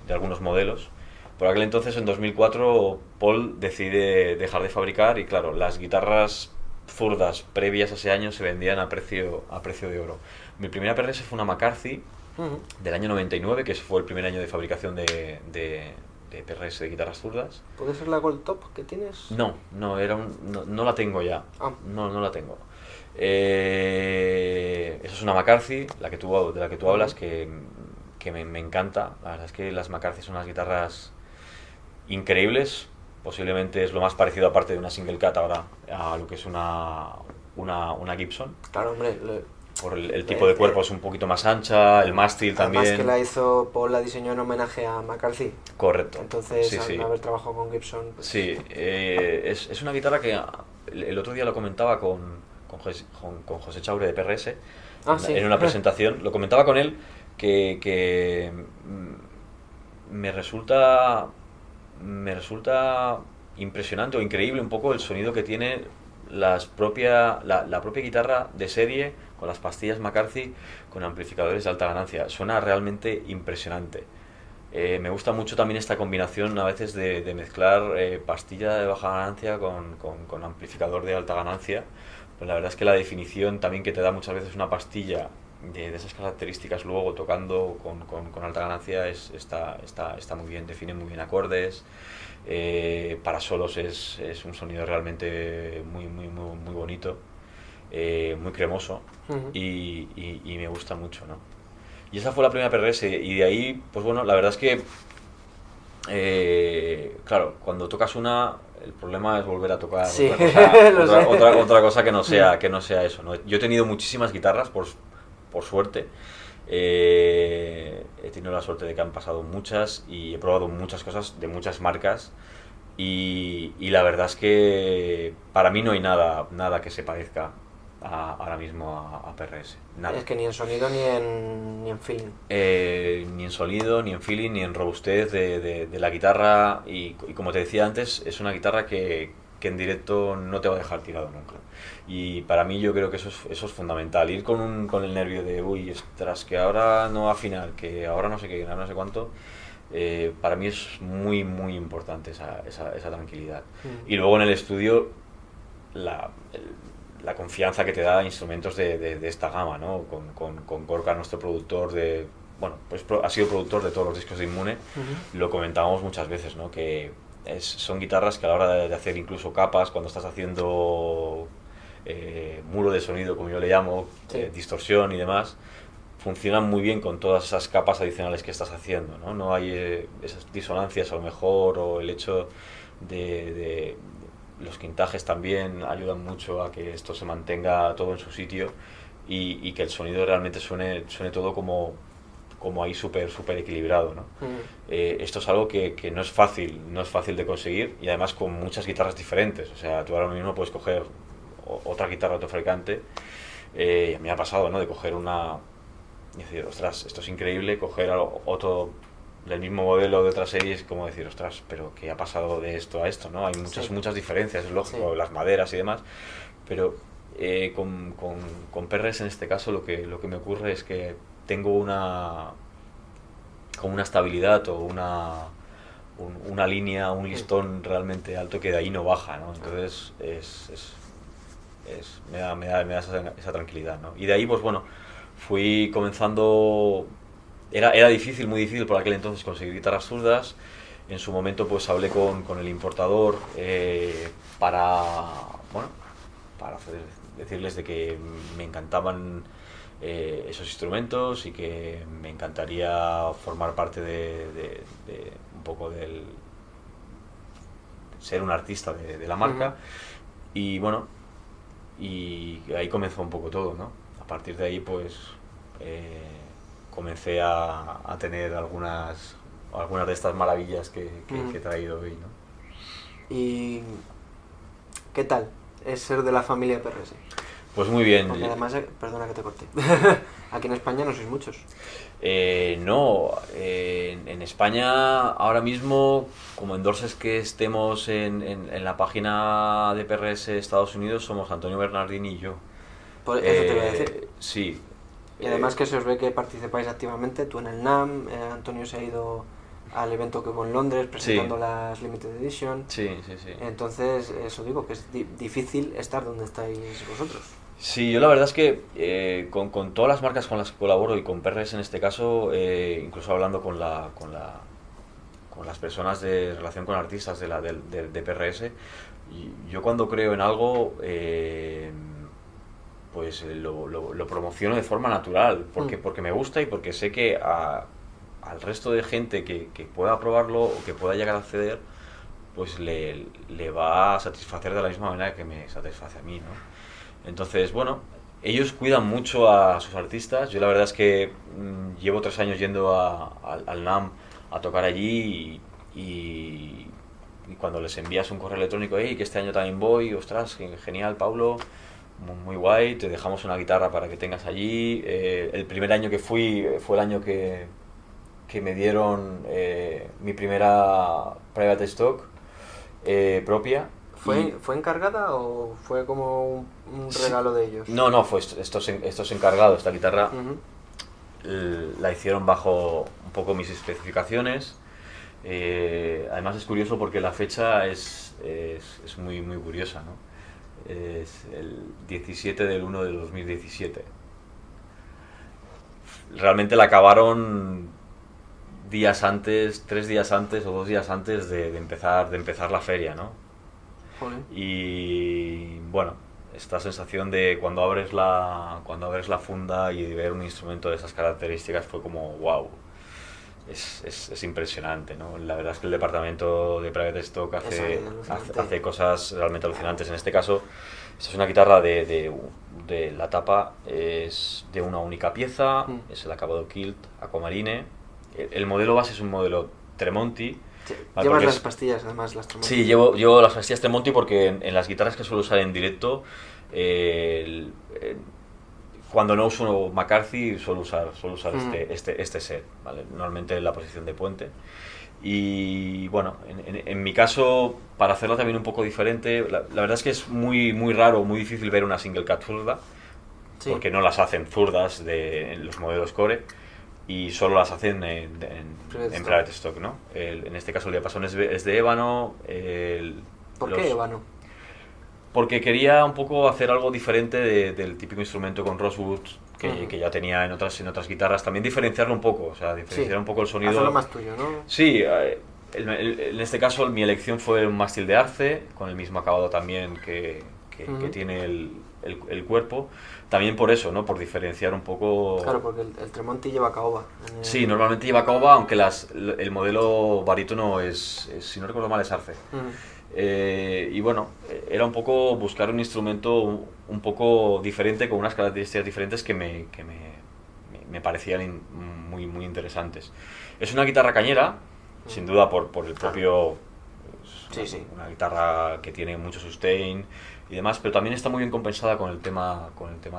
algunos modelos. Por aquel entonces, en 2004, Paul decide dejar de fabricar y claro, las guitarras zurdas previas a ese año se vendían a precio de oro. Mi primera PRS fue una McCarthy del año 99, que fue el primer año de fabricación de PRS de guitarras zurdas. ¿Puede ser la Gold Top que tienes? No la tengo ya. No la tengo. Esa es una McCarthy, de la que tú hablas, que me encanta. La verdad es que las McCarthy son unas guitarras increíbles. Posiblemente es lo más parecido, aparte de una single cat ahora, a lo que es una Gibson. Claro, hombre. Por el tipo de cuerpo es un poquito más ancha, el mástil también. Además que la hizo, Paul la diseñó en homenaje a McCarthy. Correcto. Entonces, al haber trabajado con Gibson... Pues... Sí, es una guitarra que el otro día lo comentaba con José Chaure de PRS, en una presentación. Lo comentaba con él que me resulta impresionante o increíble un poco el sonido que tiene la propia guitarra de serie, con las pastillas McCarthy, con amplificadores de alta ganancia. Suena realmente impresionante. Me gusta mucho también esta combinación a veces de mezclar pastilla de baja ganancia con amplificador de alta ganancia. Pues la verdad es que la definición también que te da muchas veces una pastilla de esas características, luego tocando con alta ganancia, está muy bien, define muy bien acordes. Para solos es un sonido realmente muy bonito, muy cremoso, y me gusta mucho, ¿no? Y esa fue la primera PRS, y de ahí, pues bueno, la verdad es que claro, cuando tocas una, el problema es volver a tocar otra cosa que no sea eso, ¿no? Yo he tenido muchísimas guitarras, por suerte. He tenido la suerte de que han pasado muchas y he probado muchas cosas de muchas marcas, y la verdad es que para mí no hay nada que se parezca ahora mismo a PRS. Nada. Es que ni en sonido ni en feeling. Ni en sonido, ni en feeling, ni en robustez de la guitarra, y como te decía antes, es una guitarra que en directo no te va a dejar tirado nunca. Y para mí yo creo que eso es fundamental. Ir con el nervio de, uy, ostras, que ahora no va a afinar, que ahora no sé qué, ahora no sé cuánto. Para mí es muy importante esa tranquilidad. Y luego en el estudio, la confianza que te da instrumentos de esta gama, ¿no? Con Gorka, nuestro productor pues ha sido productor de todos los discos de Inmune. Lo comentábamos muchas veces, ¿no? Que son guitarras que a la hora de hacer incluso capas, cuando estás haciendo muro de sonido, como yo le llamo, distorsión y demás, funcionan muy bien con todas esas capas adicionales que estás haciendo, ¿no? No hay esas disonancias a lo mejor, o el hecho de los quintajes también ayudan mucho a que esto se mantenga todo en su sitio, y que el sonido realmente suene todo como ahí súper equilibrado, ¿no? Esto es algo que no es fácil de conseguir, y además con muchas guitarras diferentes. O sea, tú ahora mismo puedes coger otra guitarra, otro fabricante, y a mí me ha pasado, ¿no? De coger una y decir, ostras, esto es increíble, coger del mismo modelo de otras series, como decir, ostras, pero ¿qué ha pasado de esto a esto? ¿No? Hay muchas diferencias, es lógico, las maderas y demás, pero con PRS en este caso lo que me ocurre es que tengo como una estabilidad o una línea, un listón realmente alto que de ahí no baja, ¿no? Entonces me da esa tranquilidad, ¿no? Y de ahí, pues bueno, fui comenzando. Era difícil, muy difícil por aquel entonces conseguir guitarras zurdas. En su momento pues hablé con el importador bueno, para decirles de que me encantaban esos instrumentos y que me encantaría formar parte de un poco del ser un artista de la marca. Y bueno, y ahí comenzó un poco todo, ¿no? A partir de ahí pues comencé a tener algunas de estas maravillas que he traído hoy, ¿no? ¿Y qué tal es ser de la familia PRS? Pues muy bien. Porque además, perdona que te corte, aquí en España no sois muchos. No, en España ahora mismo, como endorsers que estemos en la página de PRS Estados Unidos, somos Antonio Bernardini y yo. Por eso te iba a decir. Sí. Y además que se os ve que participáis activamente, tú en el NAMM, Antonio se ha ido al evento que hubo en Londres presentando las Limited Edition. Sí. Entonces, eso digo, que es difícil estar donde estáis vosotros. Sí, yo la verdad es que con todas las marcas con las que colaboro y con PRS en este caso, incluso hablando con las personas de relación con artistas de PRS, yo cuando creo en algo, pues lo promociono de forma natural, porque me gusta y porque sé que al resto de gente que pueda probarlo o que pueda llegar a acceder, pues le va a satisfacer de la misma manera que me satisface a mí, ¿no? Entonces, bueno, ellos cuidan mucho a sus artistas. Yo la verdad es que llevo 3 años yendo al NAMM a tocar allí y cuando les envías un correo electrónico, hey, que este año también voy, ostras, genial, Pablo, muy guay, te dejamos una guitarra para que tengas allí. El primer año que fui fue el año que me dieron mi primera private stock propia. ¿Fue encargada o fue como un regalo de ellos? No, fue esto es encargado. Esta guitarra la hicieron bajo un poco mis especificaciones. Además es curioso porque la fecha es muy, muy curiosa, ¿no? Es el 17 del 1 del 2017. Realmente la acabaron 3 días antes o 2 días antes de empezar la feria, ¿no? Y bueno, esta sensación de cuando abres la funda y ver un instrumento de esas características fue como wow, es impresionante, ¿no? La verdad es que el departamento de Private Stock hace cosas realmente alucinantes. En este caso, esta es una guitarra de la tapa, es de una única pieza, es el acabado Kilt Aquamarine. El modelo base es un modelo Tremonti. Sí, llevas las pastillas, además, las Tremonti. Sí, llevo las pastillas Tremonti porque en las guitarras que suelo usar en directo, cuando no uso McCarthy suelo usar este set, ¿vale? Normalmente en la posición de puente. Y bueno, en mi caso, para hacerlo también un poco diferente, la verdad es que es muy, muy raro, muy difícil ver una single cut zurda, porque no las hacen zurdas en los modelos Core. Y solo las hacen en Private Stock, ¿no? En este caso el diapasón es de ébano. ¿Por qué ébano? Porque quería un poco hacer algo diferente del típico instrumento con Rosewood que ya tenía en otras guitarras. También diferenciarlo un poco, o sea, diferenciar un poco el sonido. Hacerlo más tuyo, ¿no? Sí, en este caso mi elección fue un mástil de arce, con el mismo acabado también que tiene el cuerpo. También por eso, ¿no? Por diferenciar un poco. Claro, porque el Tremonti lleva caoba. Sí, normalmente lleva caoba, aunque el modelo barítono si no recuerdo mal, es arce. Y bueno, era un poco buscar un instrumento un poco diferente, con unas características diferentes que me parecían muy, muy interesantes. Es una guitarra cañera, sin duda por el propio. Sí. Una guitarra que tiene mucho sustain y demás, pero también está muy bien compensada con el tema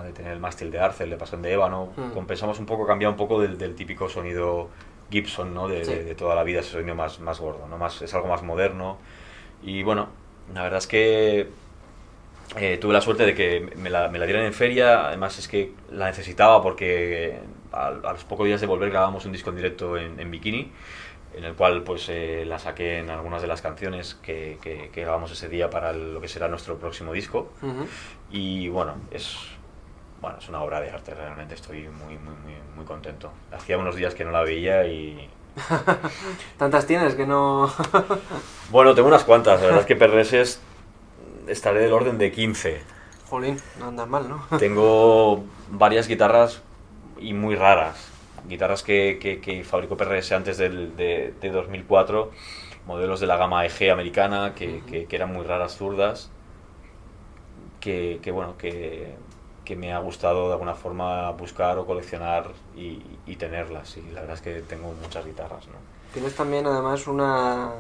de tener el mástil de arce, el de pasón de ébano. Compensamos un poco, cambia un poco del típico sonido Gibson, ¿no? Sí. De toda la vida, ese sonido más gordo, ¿no? Es algo más moderno. Y bueno, la verdad es que tuve la suerte de que me la dieran en feria. Además es que la necesitaba porque a los pocos días de volver grabamos un disco en directo en Bikini, en el cual pues la saqué en algunas de las canciones que grabamos ese día para lo que será nuestro próximo disco. Ujú. Y bueno, es una obra de arte, realmente estoy muy contento. Hacía unos días que no la veía y... Tantas tienes que no... Bueno, tengo unas cuantas, la verdad es que PRS estaré del orden de 15. Jolín, no andas mal, ¿no? Tengo varias guitarras y muy raras. Guitarras que fabricó PRS antes de 2004, modelos de la gama EG americana que eran muy raras zurdas, bueno, que me ha gustado de alguna forma buscar o coleccionar y tenerlas. Y la verdad es que tengo muchas guitarras, ¿no? Tienes también además una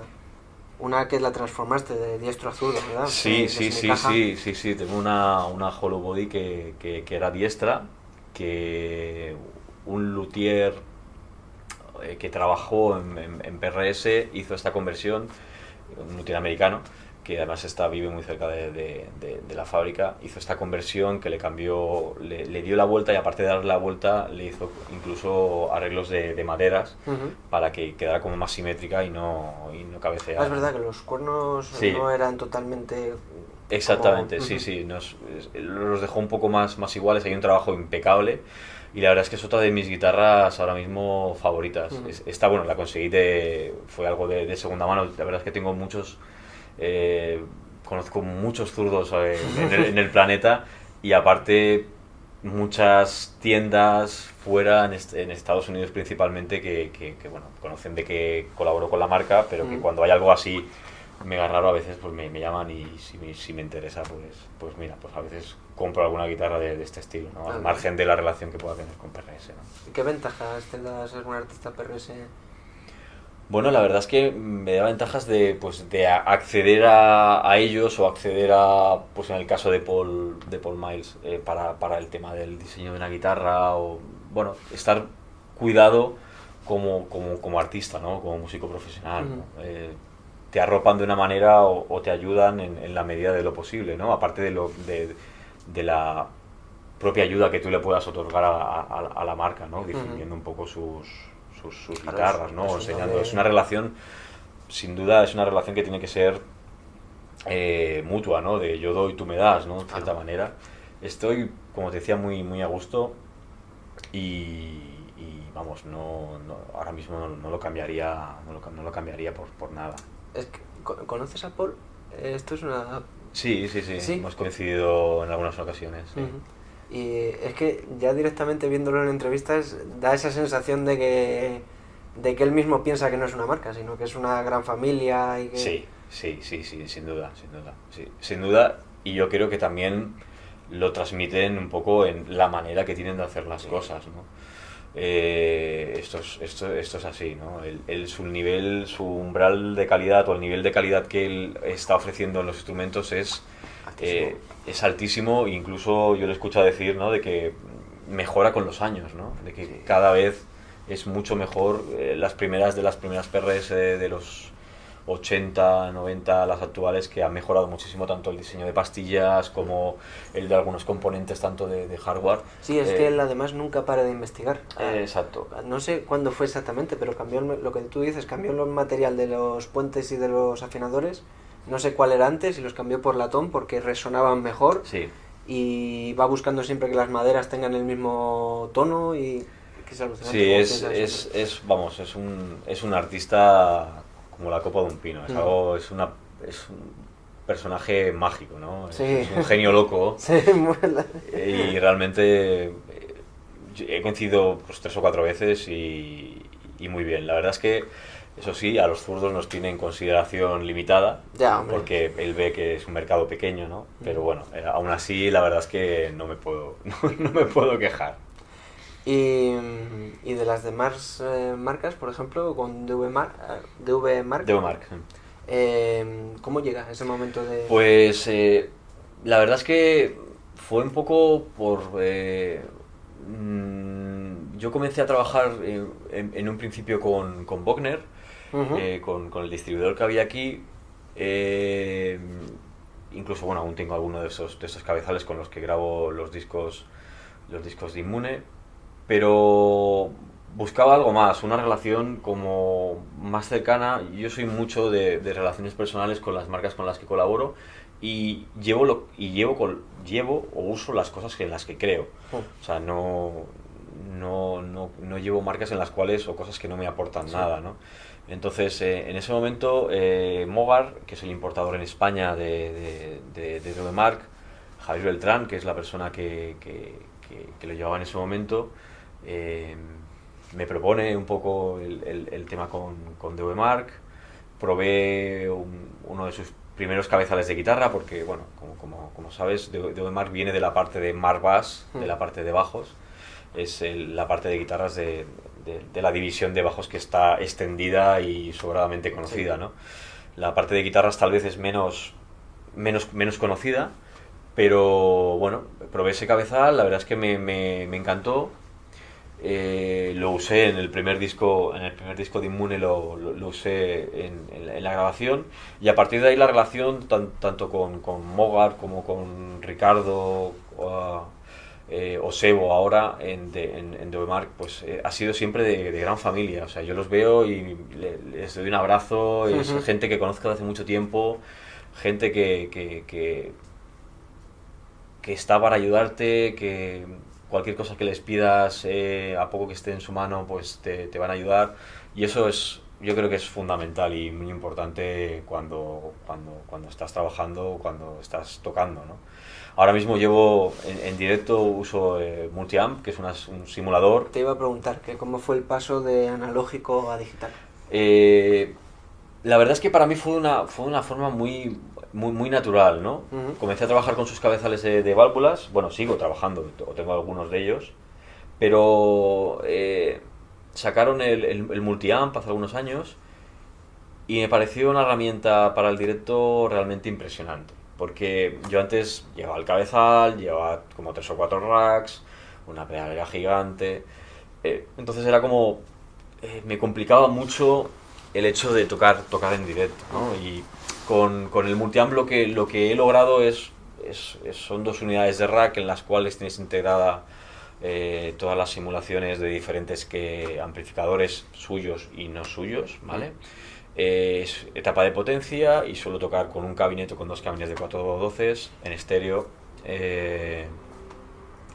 que la transformaste de diestro a zurdo, ¿verdad? Sí, De semicaja. sí. Tengo una hollow body que era diestra, que un luthier que trabajó en PRS hizo esta conversión, un luthier americano, que además vive muy cerca de la fábrica, hizo esta conversión que le cambió, le dio la vuelta, y aparte de darle la vuelta le hizo incluso arreglos de maderas Ujú. para que quedara como más simétrica y no cabeceara. Ah, es verdad que los cuernos Sí. no eran totalmente... Exactamente, como- sí, Ujú. sí, los dejó un poco más iguales, hay un trabajo impecable y la verdad es que es otra de mis guitarras ahora mismo favoritas. Ujú. Esta, bueno, la conseguí fue algo de segunda mano, la verdad es que tengo conozco muchos zurdos en el planeta, y aparte muchas tiendas fuera, en Estados Unidos principalmente, bueno, conocen de que colaboro con la marca, pero que Ujú. cuando hay algo así mega raro a veces pues me llaman, y si me interesa pues mira, pues a veces compro alguna guitarra de este estilo, ¿no? Al Ah, margen de la relación que pueda tener con PRS, ¿no? ¿Qué ventajas te da ser un artista PRS? Bueno, la verdad es que me da ventajas de acceder a ellos, o acceder pues en el caso de Paul Miles, para el tema del diseño de una guitarra, o bueno, estar cuidado como artista, ¿no? Como músico profesional, ¿no? Ujú. Te arropan de una manera o te ayudan en la medida de lo posible, ¿no? Aparte de la propia ayuda que tú le puedas otorgar a la marca, ¿no? Difundiendo un poco sus Claro, guitarras, ¿no? es un Enseñando. doble- Es una relación, sin duda, es una relación que tiene que ser mutua, ¿no? De yo doy, tú me das, ¿no? De cierta Claro. manera. Estoy, como te decía, muy a gusto, y vamos, ahora mismo no lo cambiaría, no lo cambiaría por nada. Es que, ¿conoces a Paul? Esto es una... Sí, Sí. hemos coincidido en algunas ocasiones, sí. Ujú. Y es que ya directamente viéndolo en entrevistas da esa sensación de que él mismo piensa que no es una marca, sino que es una gran familia y que... Sí, sin duda, sí, sin duda, y yo creo que también lo transmiten un poco en la manera que tienen de hacer las cosas, ¿no? Esto es así, ¿no? Su umbral de calidad, o el nivel de calidad que él está ofreciendo en los instrumentos Altísimo. es altísimo. Incluso yo le he escuchado decir, ¿no? De que mejora con los años, ¿no? De que Sí. cada vez es mucho mejor. Las primeras PRS de los 80, 90, las actuales, que han mejorado muchísimo tanto el diseño de pastillas como el de algunos componentes, tanto de hardware. Sí, es que él además nunca para de investigar. Exacto. No sé cuándo fue exactamente, pero cambió lo que tú dices, cambió el material de los puentes y de los afinadores. No sé cuál era antes, y los cambió por latón porque resonaban mejor. Sí, Y va buscando siempre que las maderas tengan el mismo tono, y que es alucinante. sí, cómo piensa eso. vamos, es un artista como la copa de un pino. Es un personaje mágico, ¿no? Sí. Es un genio loco. Sí, mola. Y realmente he coincidido pues 3 o 4 veces, y muy bien. La verdad es que, eso sí, a los zurdos nos tiene en consideración limitada, Ya, hombre. porque él ve que es un mercado pequeño, ¿no? Pero bueno, aún así la verdad es que no me puedo, no me puedo quejar. Y de las demás marcas, por ejemplo, con DV Mark, Deomark. ¿cómo llega ese momento de...? Pues la verdad es que fue un poco yo comencé a trabajar en un principio con Bogner, con el distribuidor que había aquí. Incluso, bueno, aún tengo alguno de esos cabezales con los que grabo los discos de Inmune, pero buscaba algo más, una relación como más cercana. Yo soy mucho de relaciones personales con las marcas con las que colaboro, y llevo o uso las cosas en las que creo. O sea, no llevo marcas en las cuales, o cosas que no me aportan nada, ¿no? Entonces, en ese momento, Mogar, que es el importador en España de Doemark, Javier Beltrán, que es la persona que lo llevaba en ese momento, me propone un poco el tema con Doemark. Probé uno de sus primeros cabezales de guitarra, porque, bueno, como sabes, Doemark viene de la parte de Mark Bass, de la parte de bajos. Es la parte de guitarras de la división de bajos que está extendida y sobradamente conocida, ¿no? La parte de guitarras tal vez es menos conocida, pero bueno, probé ese cabezal, la verdad es que me encantó. Lo usé en el primer disco de Inmune, lo usé en la grabación, y a partir de ahí la relación tanto con Mogar como con Ricardo o Sebo ahora en Doemark, pues ha sido siempre de gran familia. O sea, yo los veo y les doy un abrazo. Es gente que conozco de hace mucho tiempo, gente que está para ayudarte, que cualquier cosa que les pidas, a poco que esté en su mano, pues te van a ayudar. Y eso yo creo que es fundamental y muy importante cuando estás trabajando, cuando estás tocando, ¿no? Ahora mismo llevo en directo, uso Multiamp, que es un simulador. Te iba a preguntar que cómo fue el paso de analógico a digital. La verdad es que para mí fue una forma muy natural, ¿no? Comencé a trabajar con sus cabezales de válvulas. Bueno, sigo trabajando, o tengo algunos de ellos, pero sacaron el Multiamp hace algunos años, y me pareció una herramienta para el directo realmente impresionante, porque yo antes llevaba el cabezal, llevaba como 3 o 4 racks, una pedalera gigante, entonces era como me complicaba mucho el hecho de tocar en directo, ¿no? Y con el Multiamp lo que he logrado son 2 unidades de rack en las cuales tienes integrada todas las simulaciones de diferentes amplificadores suyos y no suyos, ¿vale? Es etapa de potencia, y suelo tocar con un gabinete con 2 cabinas de 4/12 en estéreo,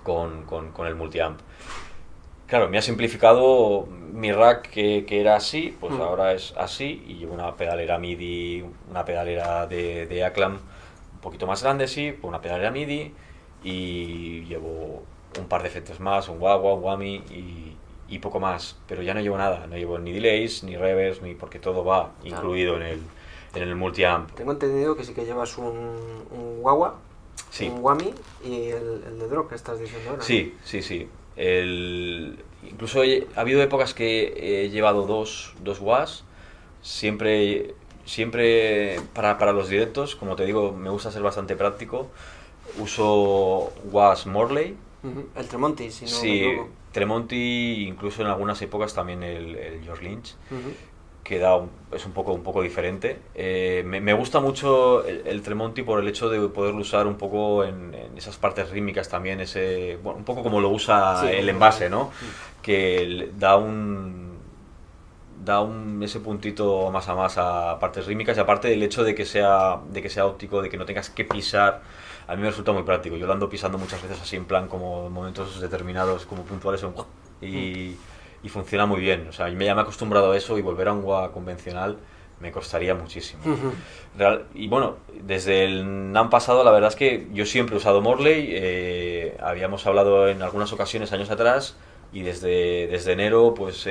con el Multiamp. Claro, me ha simplificado mi rack, que era así, pues ahora es así, y llevo una pedalera MIDI, una pedalera de Aclam un poquito más grande, sí, una pedalera MIDI, y llevo un par de efectos más, un wah-wah, un whammy y poco más, pero ya no llevo nada, no llevo ni delays, ni reverbs, porque todo va incluido en el Multiamp. Tengo entendido que sí que llevas un wah-wah, sí, un whammy y el de drop que estás diciendo ahora. Sí. Incluso ha habido épocas que he llevado dos wahs, siempre para los directos. Como te digo, me gusta ser bastante práctico. Uso wahs Morley. El Tremonti, si no sí, me equivoco. Tremonti, incluso en algunas épocas también el George Lynch, que es un poco diferente. Me gusta mucho el Tremonti por el hecho de poderlo usar un poco en esas partes rítmicas también, un poco como lo usa el Envase, ¿no? Que da ese puntito más a partes rítmicas, y aparte del hecho de que sea óptico, de que no tengas que pisar. A mí me resulta muy práctico. Yo lo ando pisando muchas veces así en plan, como en momentos determinados, como puntuales, y funciona muy bien. O sea, ya me he acostumbrado a eso, y volver a un wah convencional me costaría muchísimo. Y bueno, desde el NAMP pasado, la verdad es que yo siempre he usado Morley. Habíamos hablado en algunas ocasiones años atrás, y desde enero pues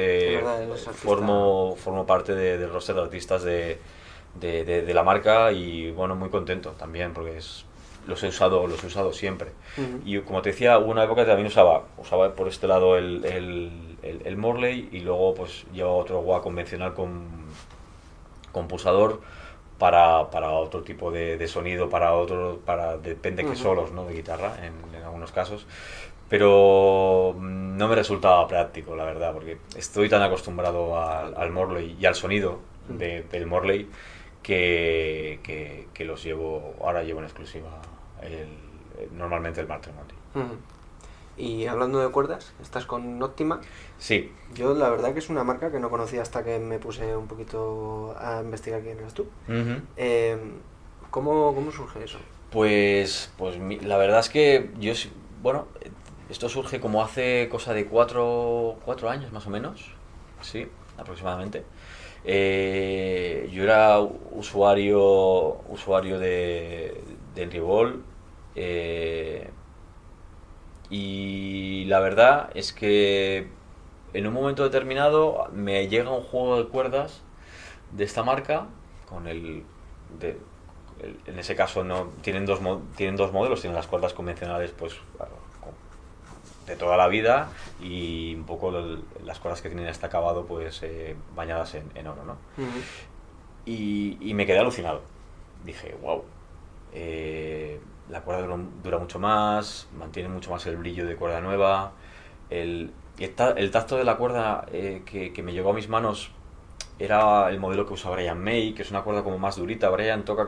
formo parte del roster de artistas de la marca, y bueno, muy contento también, porque los he usado siempre. Y como te decía, hubo una época que también usaba por este lado el Morley, y luego pues llevaba otro wah convencional con pulsador para otro tipo de sonido, depende qué solos, ¿no? De guitarra en algunos casos. pero no me resultaba práctico, la verdad, porque estoy tan acostumbrado al Morley y al sonido del Morley que los llevo, ahora llevo en exclusiva normalmente el Mark Tremonti. Y hablando de cuerdas, ¿estás con Optima? Sí. Yo la verdad que es una marca que no conocía hasta que me puse un poquito a investigar quién eras tú. ¿Cómo surge eso? Pues la verdad es que bueno, esto surge como hace cosa de 4 años más o menos, sí, aproximadamente. Yo era usuario de Enribol, y la verdad es que en un momento determinado me llega un juego de cuerdas de esta marca con en ese caso no tienen dos modelos, tienen las cuerdas convencionales pues de toda la vida y un poco las cuerdas que tienen este acabado pues bañadas en oro, ¿no? Y me quedé alucinado. Dije, wow, la cuerda dura mucho más, mantiene mucho más el brillo de cuerda nueva, el tacto de la cuerda que me llegó a mis manos era el modelo que usa Brian May, que es una cuerda como más durita. Brian no toca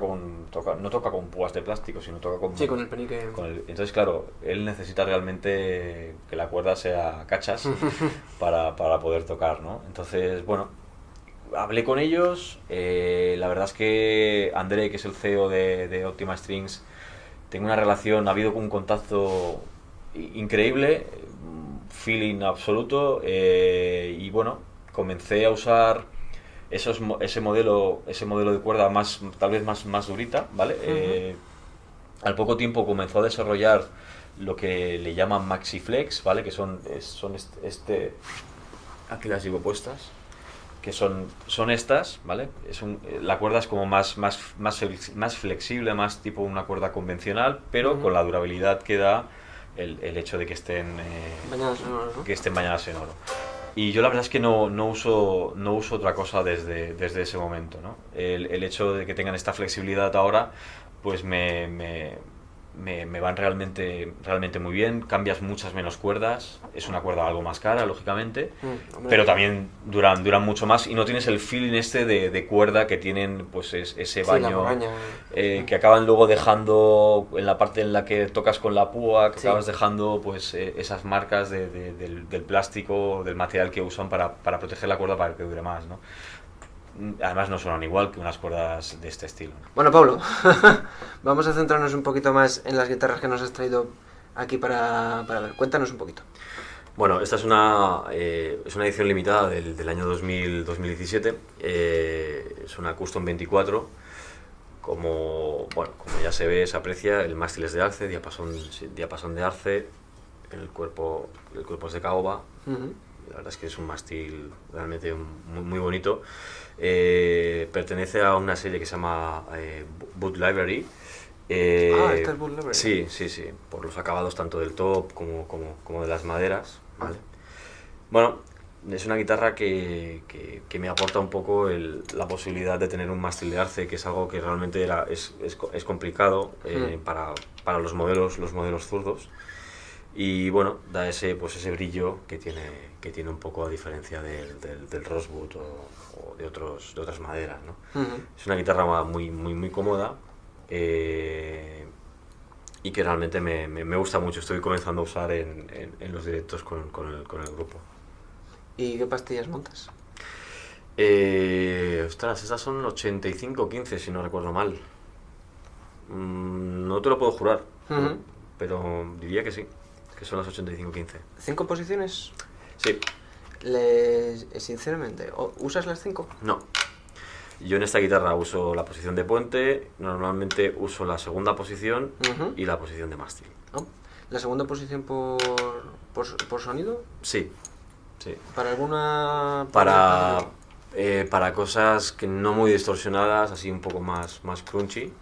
con púas de plástico, sino toca con... Sí, con el penique. Entonces, claro, él necesita realmente que la cuerda sea cachas para poder tocar, ¿no? Entonces, bueno, hablé con ellos. La verdad es que André, que es el CEO de Optima Strings, tengo una relación, ha habido un contacto increíble, feeling absoluto, y bueno, comencé a usar ese modelo de cuerda tal vez más durita, ¿vale? Al poco tiempo comenzó a desarrollar lo que le llaman MaxiFlex, ¿vale? Que son aquí las llevo puestas, que son estas, ¿vale? La cuerda es como más flexible, más tipo una cuerda convencional, pero con la durabilidad que da el hecho de que estén bañadas en oro, ¿no? Que estén bañadas en oro. Y yo la verdad es que no uso otra cosa desde ese momento, ¿no? El hecho de que tengan esta flexibilidad ahora, pues me van realmente muy bien. Cambias muchas menos cuerdas, es una cuerda algo más cara, lógicamente, pero también duran mucho más y no tienes el feeling de cuerda que tienen pues ese baño, que acaban luego dejando en la parte en la que tocas con la púa, que acabas dejando pues esas marcas del plástico, del material que usan para proteger la cuerda para que dure más, ¿no? Además no suenan igual que unas cuerdas de este estilo. Bueno, Pablo, vamos a centrarnos un poquito más en las guitarras que nos has traído aquí para ver. Cuéntanos un poquito. Bueno, esta es una edición limitada del año 2017. Es una Custom 24. Como ya se ve, se aprecia, el mástil es de arce, diapasón de arce, el cuerpo es de caoba. La verdad es que es un mástil realmente muy bonito. Pertenece a una serie que se llama Boot Library. ¿Esta es Boot Library? Sí, por los acabados tanto del top como de las maderas, ¿vale? Bueno, es una guitarra que me aporta un poco la posibilidad de tener un mástil de arce, que es algo que realmente es complicado para los modelos zurdos. Y bueno, da ese brillo que tiene un poco a diferencia del Rosewood o de otras maderas, ¿no? Es una guitarra muy cómoda, y que realmente me gusta mucho. Estoy comenzando a usar en los directos con el grupo. ¿Y qué pastillas montas? Ostras, esas son 85-15 si no recuerdo mal. No te lo puedo jurar, pero diría que sí, que son las 85-15. ¿5 posiciones? Sí. Sinceramente, ¿usas las 5? No. Yo en esta guitarra uso la posición de puente, normalmente uso la segunda posición y la posición de mástil. ¿La segunda posición por sonido? Sí. ¿Para alguna...? Para cosas que no muy distorsionadas, así un poco más crunchy,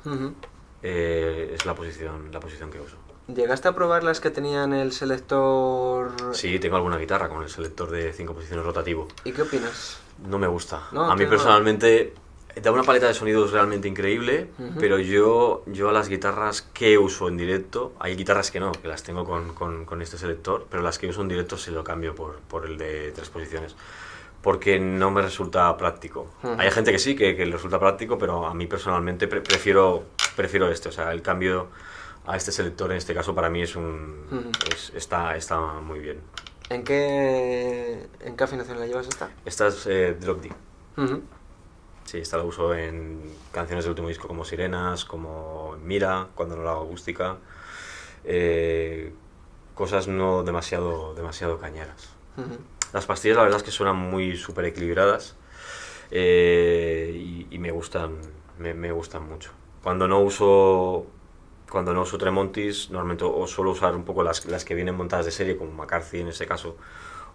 es la posición que uso. ¿Llegaste a probar las que tenían el selector...? Sí, tengo alguna guitarra con el selector de 5 posiciones rotativo. ¿Y qué opinas? No me gusta. No, a mí personalmente Da una paleta de sonidos realmente increíble, pero yo a las guitarras que uso en directo, hay guitarras que no, que las tengo con este selector, pero las que uso en directo se lo cambio por el de 3 posiciones, porque no me resulta práctico. Hay gente que sí, que le resulta práctico, pero a mí personalmente prefiero este, o sea, el cambio a este selector en este caso para mí está muy bien. ¿En qué afinación la llevas esta? Esta es Drop D. Sí, esta la uso en canciones del último disco como Sirenas, como Mira, cuando no la hago acústica. Cosas no demasiado cañeras. Las pastillas la verdad es que suenan muy súper equilibradas y me gustan mucho. Cuando no uso Tremontis, normalmente o suelo usar un poco las que vienen montadas de serie, como McCarthy en ese caso,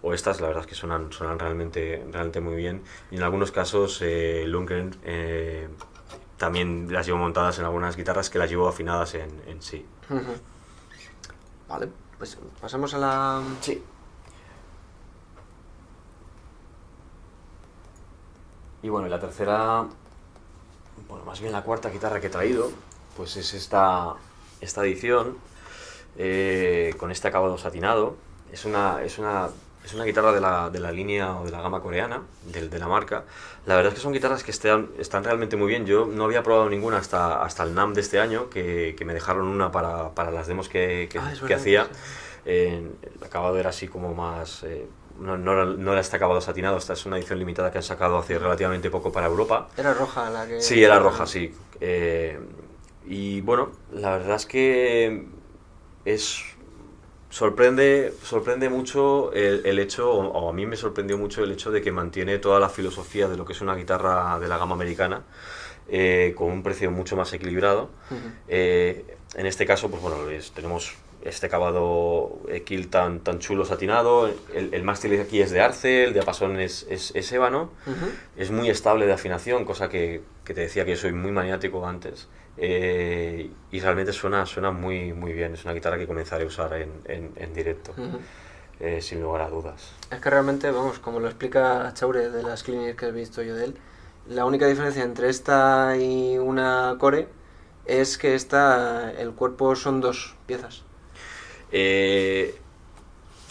o estas, la verdad es que suenan realmente muy bien. Y en algunos casos Lundgren también las llevo montadas en algunas guitarras que las llevo afinadas en sí. Vale, pues pasamos a la... Sí. Y bueno, la tercera, bueno, más bien la cuarta guitarra que he traído, pues es esta edición con este acabado satinado. Es una guitarra de la línea o de la gama coreana, de la marca. La verdad es que son guitarras que están realmente muy bien. Yo no había probado ninguna hasta el NAMM de este año, que me dejaron una para las demos que hacía. El acabado era así como más... no era este acabado satinado, esta es una edición limitada que han sacado hace relativamente poco para Europa. ¿Era roja la que...? Sí, era roja, sí. Y bueno, la verdad es que sorprende mucho el hecho, o a mí me sorprendió mucho el hecho de que mantiene toda la filosofía de lo que es una guitarra de la gama americana, con un precio mucho más equilibrado. En este caso, pues bueno, tenemos este acabado kill tan chulo satinado. El mástil aquí es de arce, el diapasón es ébano. Es muy estable de afinación, cosa que te decía que yo soy muy maniático antes. Y realmente suena muy bien. Es una guitarra que comenzaré a usar en directo, sin lugar a dudas. Es que realmente, vamos, como lo explica Chaure de las clínicas que he visto yo de él, la única diferencia entre esta y una Core es que el cuerpo son 2 piezas.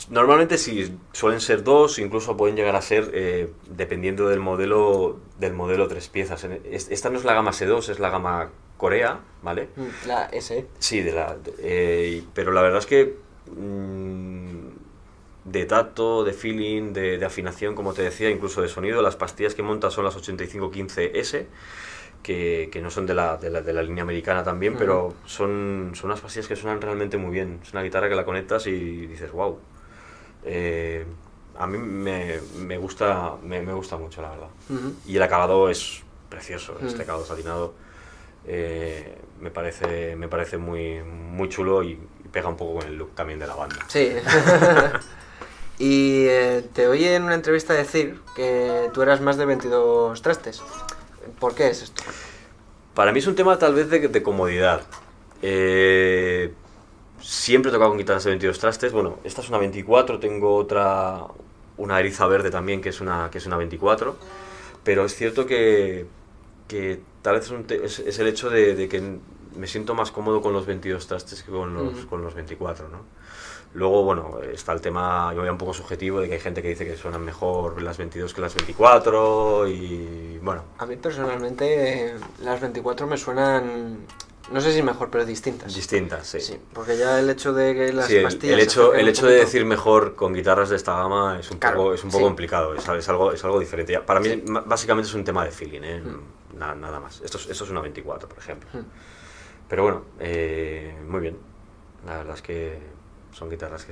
Normalmente sí, suelen ser 2, incluso pueden llegar a ser, dependiendo del modelo 3 piezas. Esta no es la gama S2, es la gama Corea, ¿vale? La S. Sí, pero la verdad es que de tacto, de feeling, de afinación, como te decía, incluso de sonido, las pastillas que monta son las 8515S, que no son de la línea americana también, pero son unas pastillas que suenan realmente muy bien. Es una guitarra que la conectas y dices, wow. A mí me gusta mucho, la verdad. Y el acabado es precioso, este acabado satinado. Me parece muy chulo y pega un poco con el look también de la banda. Sí. Y te oí en una entrevista decir que tú eras más de 22 trastes. ¿Por qué es esto? Para mí es un tema tal vez de comodidad. Siempre he tocado con guitarras de 22 trastes. Bueno, esta es una 24, tengo una eriza verde también que es una 24. Pero es cierto que tal vez es el hecho de que me siento más cómodo con los 22 trastes que con los 24, ¿no? Luego, bueno, está el tema, yo un poco subjetivo, de que hay gente que dice que suenan mejor las 22 que las 24 y bueno. A mí personalmente las 24 me suenan, no sé si mejor, pero distintas. Distintas, sí. Sí, porque ya el hecho de que las pastillas... El hecho de decir mejor con guitarras de esta gama es un poco complicado, es algo diferente. Para mí básicamente es un tema de feeling, nada más. Esto es una 24, por ejemplo. Pero bueno, muy bien. La verdad es que son guitarras que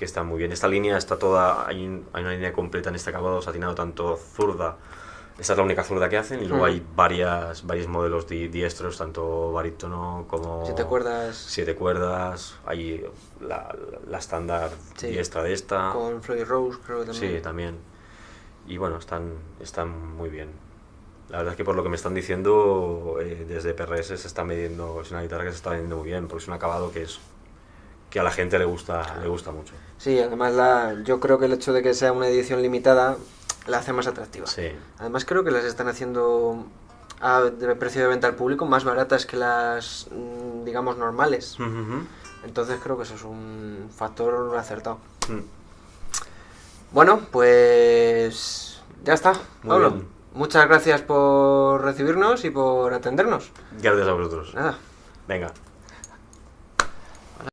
están muy bien. Esta línea está toda, hay una línea completa en este acabado satinado, tanto zurda, esta es la única zurda que hacen, y luego hay varios modelos diestros, tanto barítono como 7 cuerdas, hay la estándar diestra de esta. Con Floyd Rose creo que también. Sí, también. Y bueno, están muy bien. La verdad es que por lo que me están diciendo, desde PRS se está midiendo, es una guitarra que se está vendiendo muy bien, porque es un acabado que a la gente le gusta mucho. Sí, además yo creo que el hecho de que sea una edición limitada la hace más atractiva. Sí. Además creo que las están haciendo de precio de venta al público más baratas que las, digamos, normales. Entonces creo que eso es un factor acertado. Bueno, pues ya está, Pablo. Muy bien. Muchas gracias por recibirnos y por atendernos. Gracias a vosotros. Nada. Venga.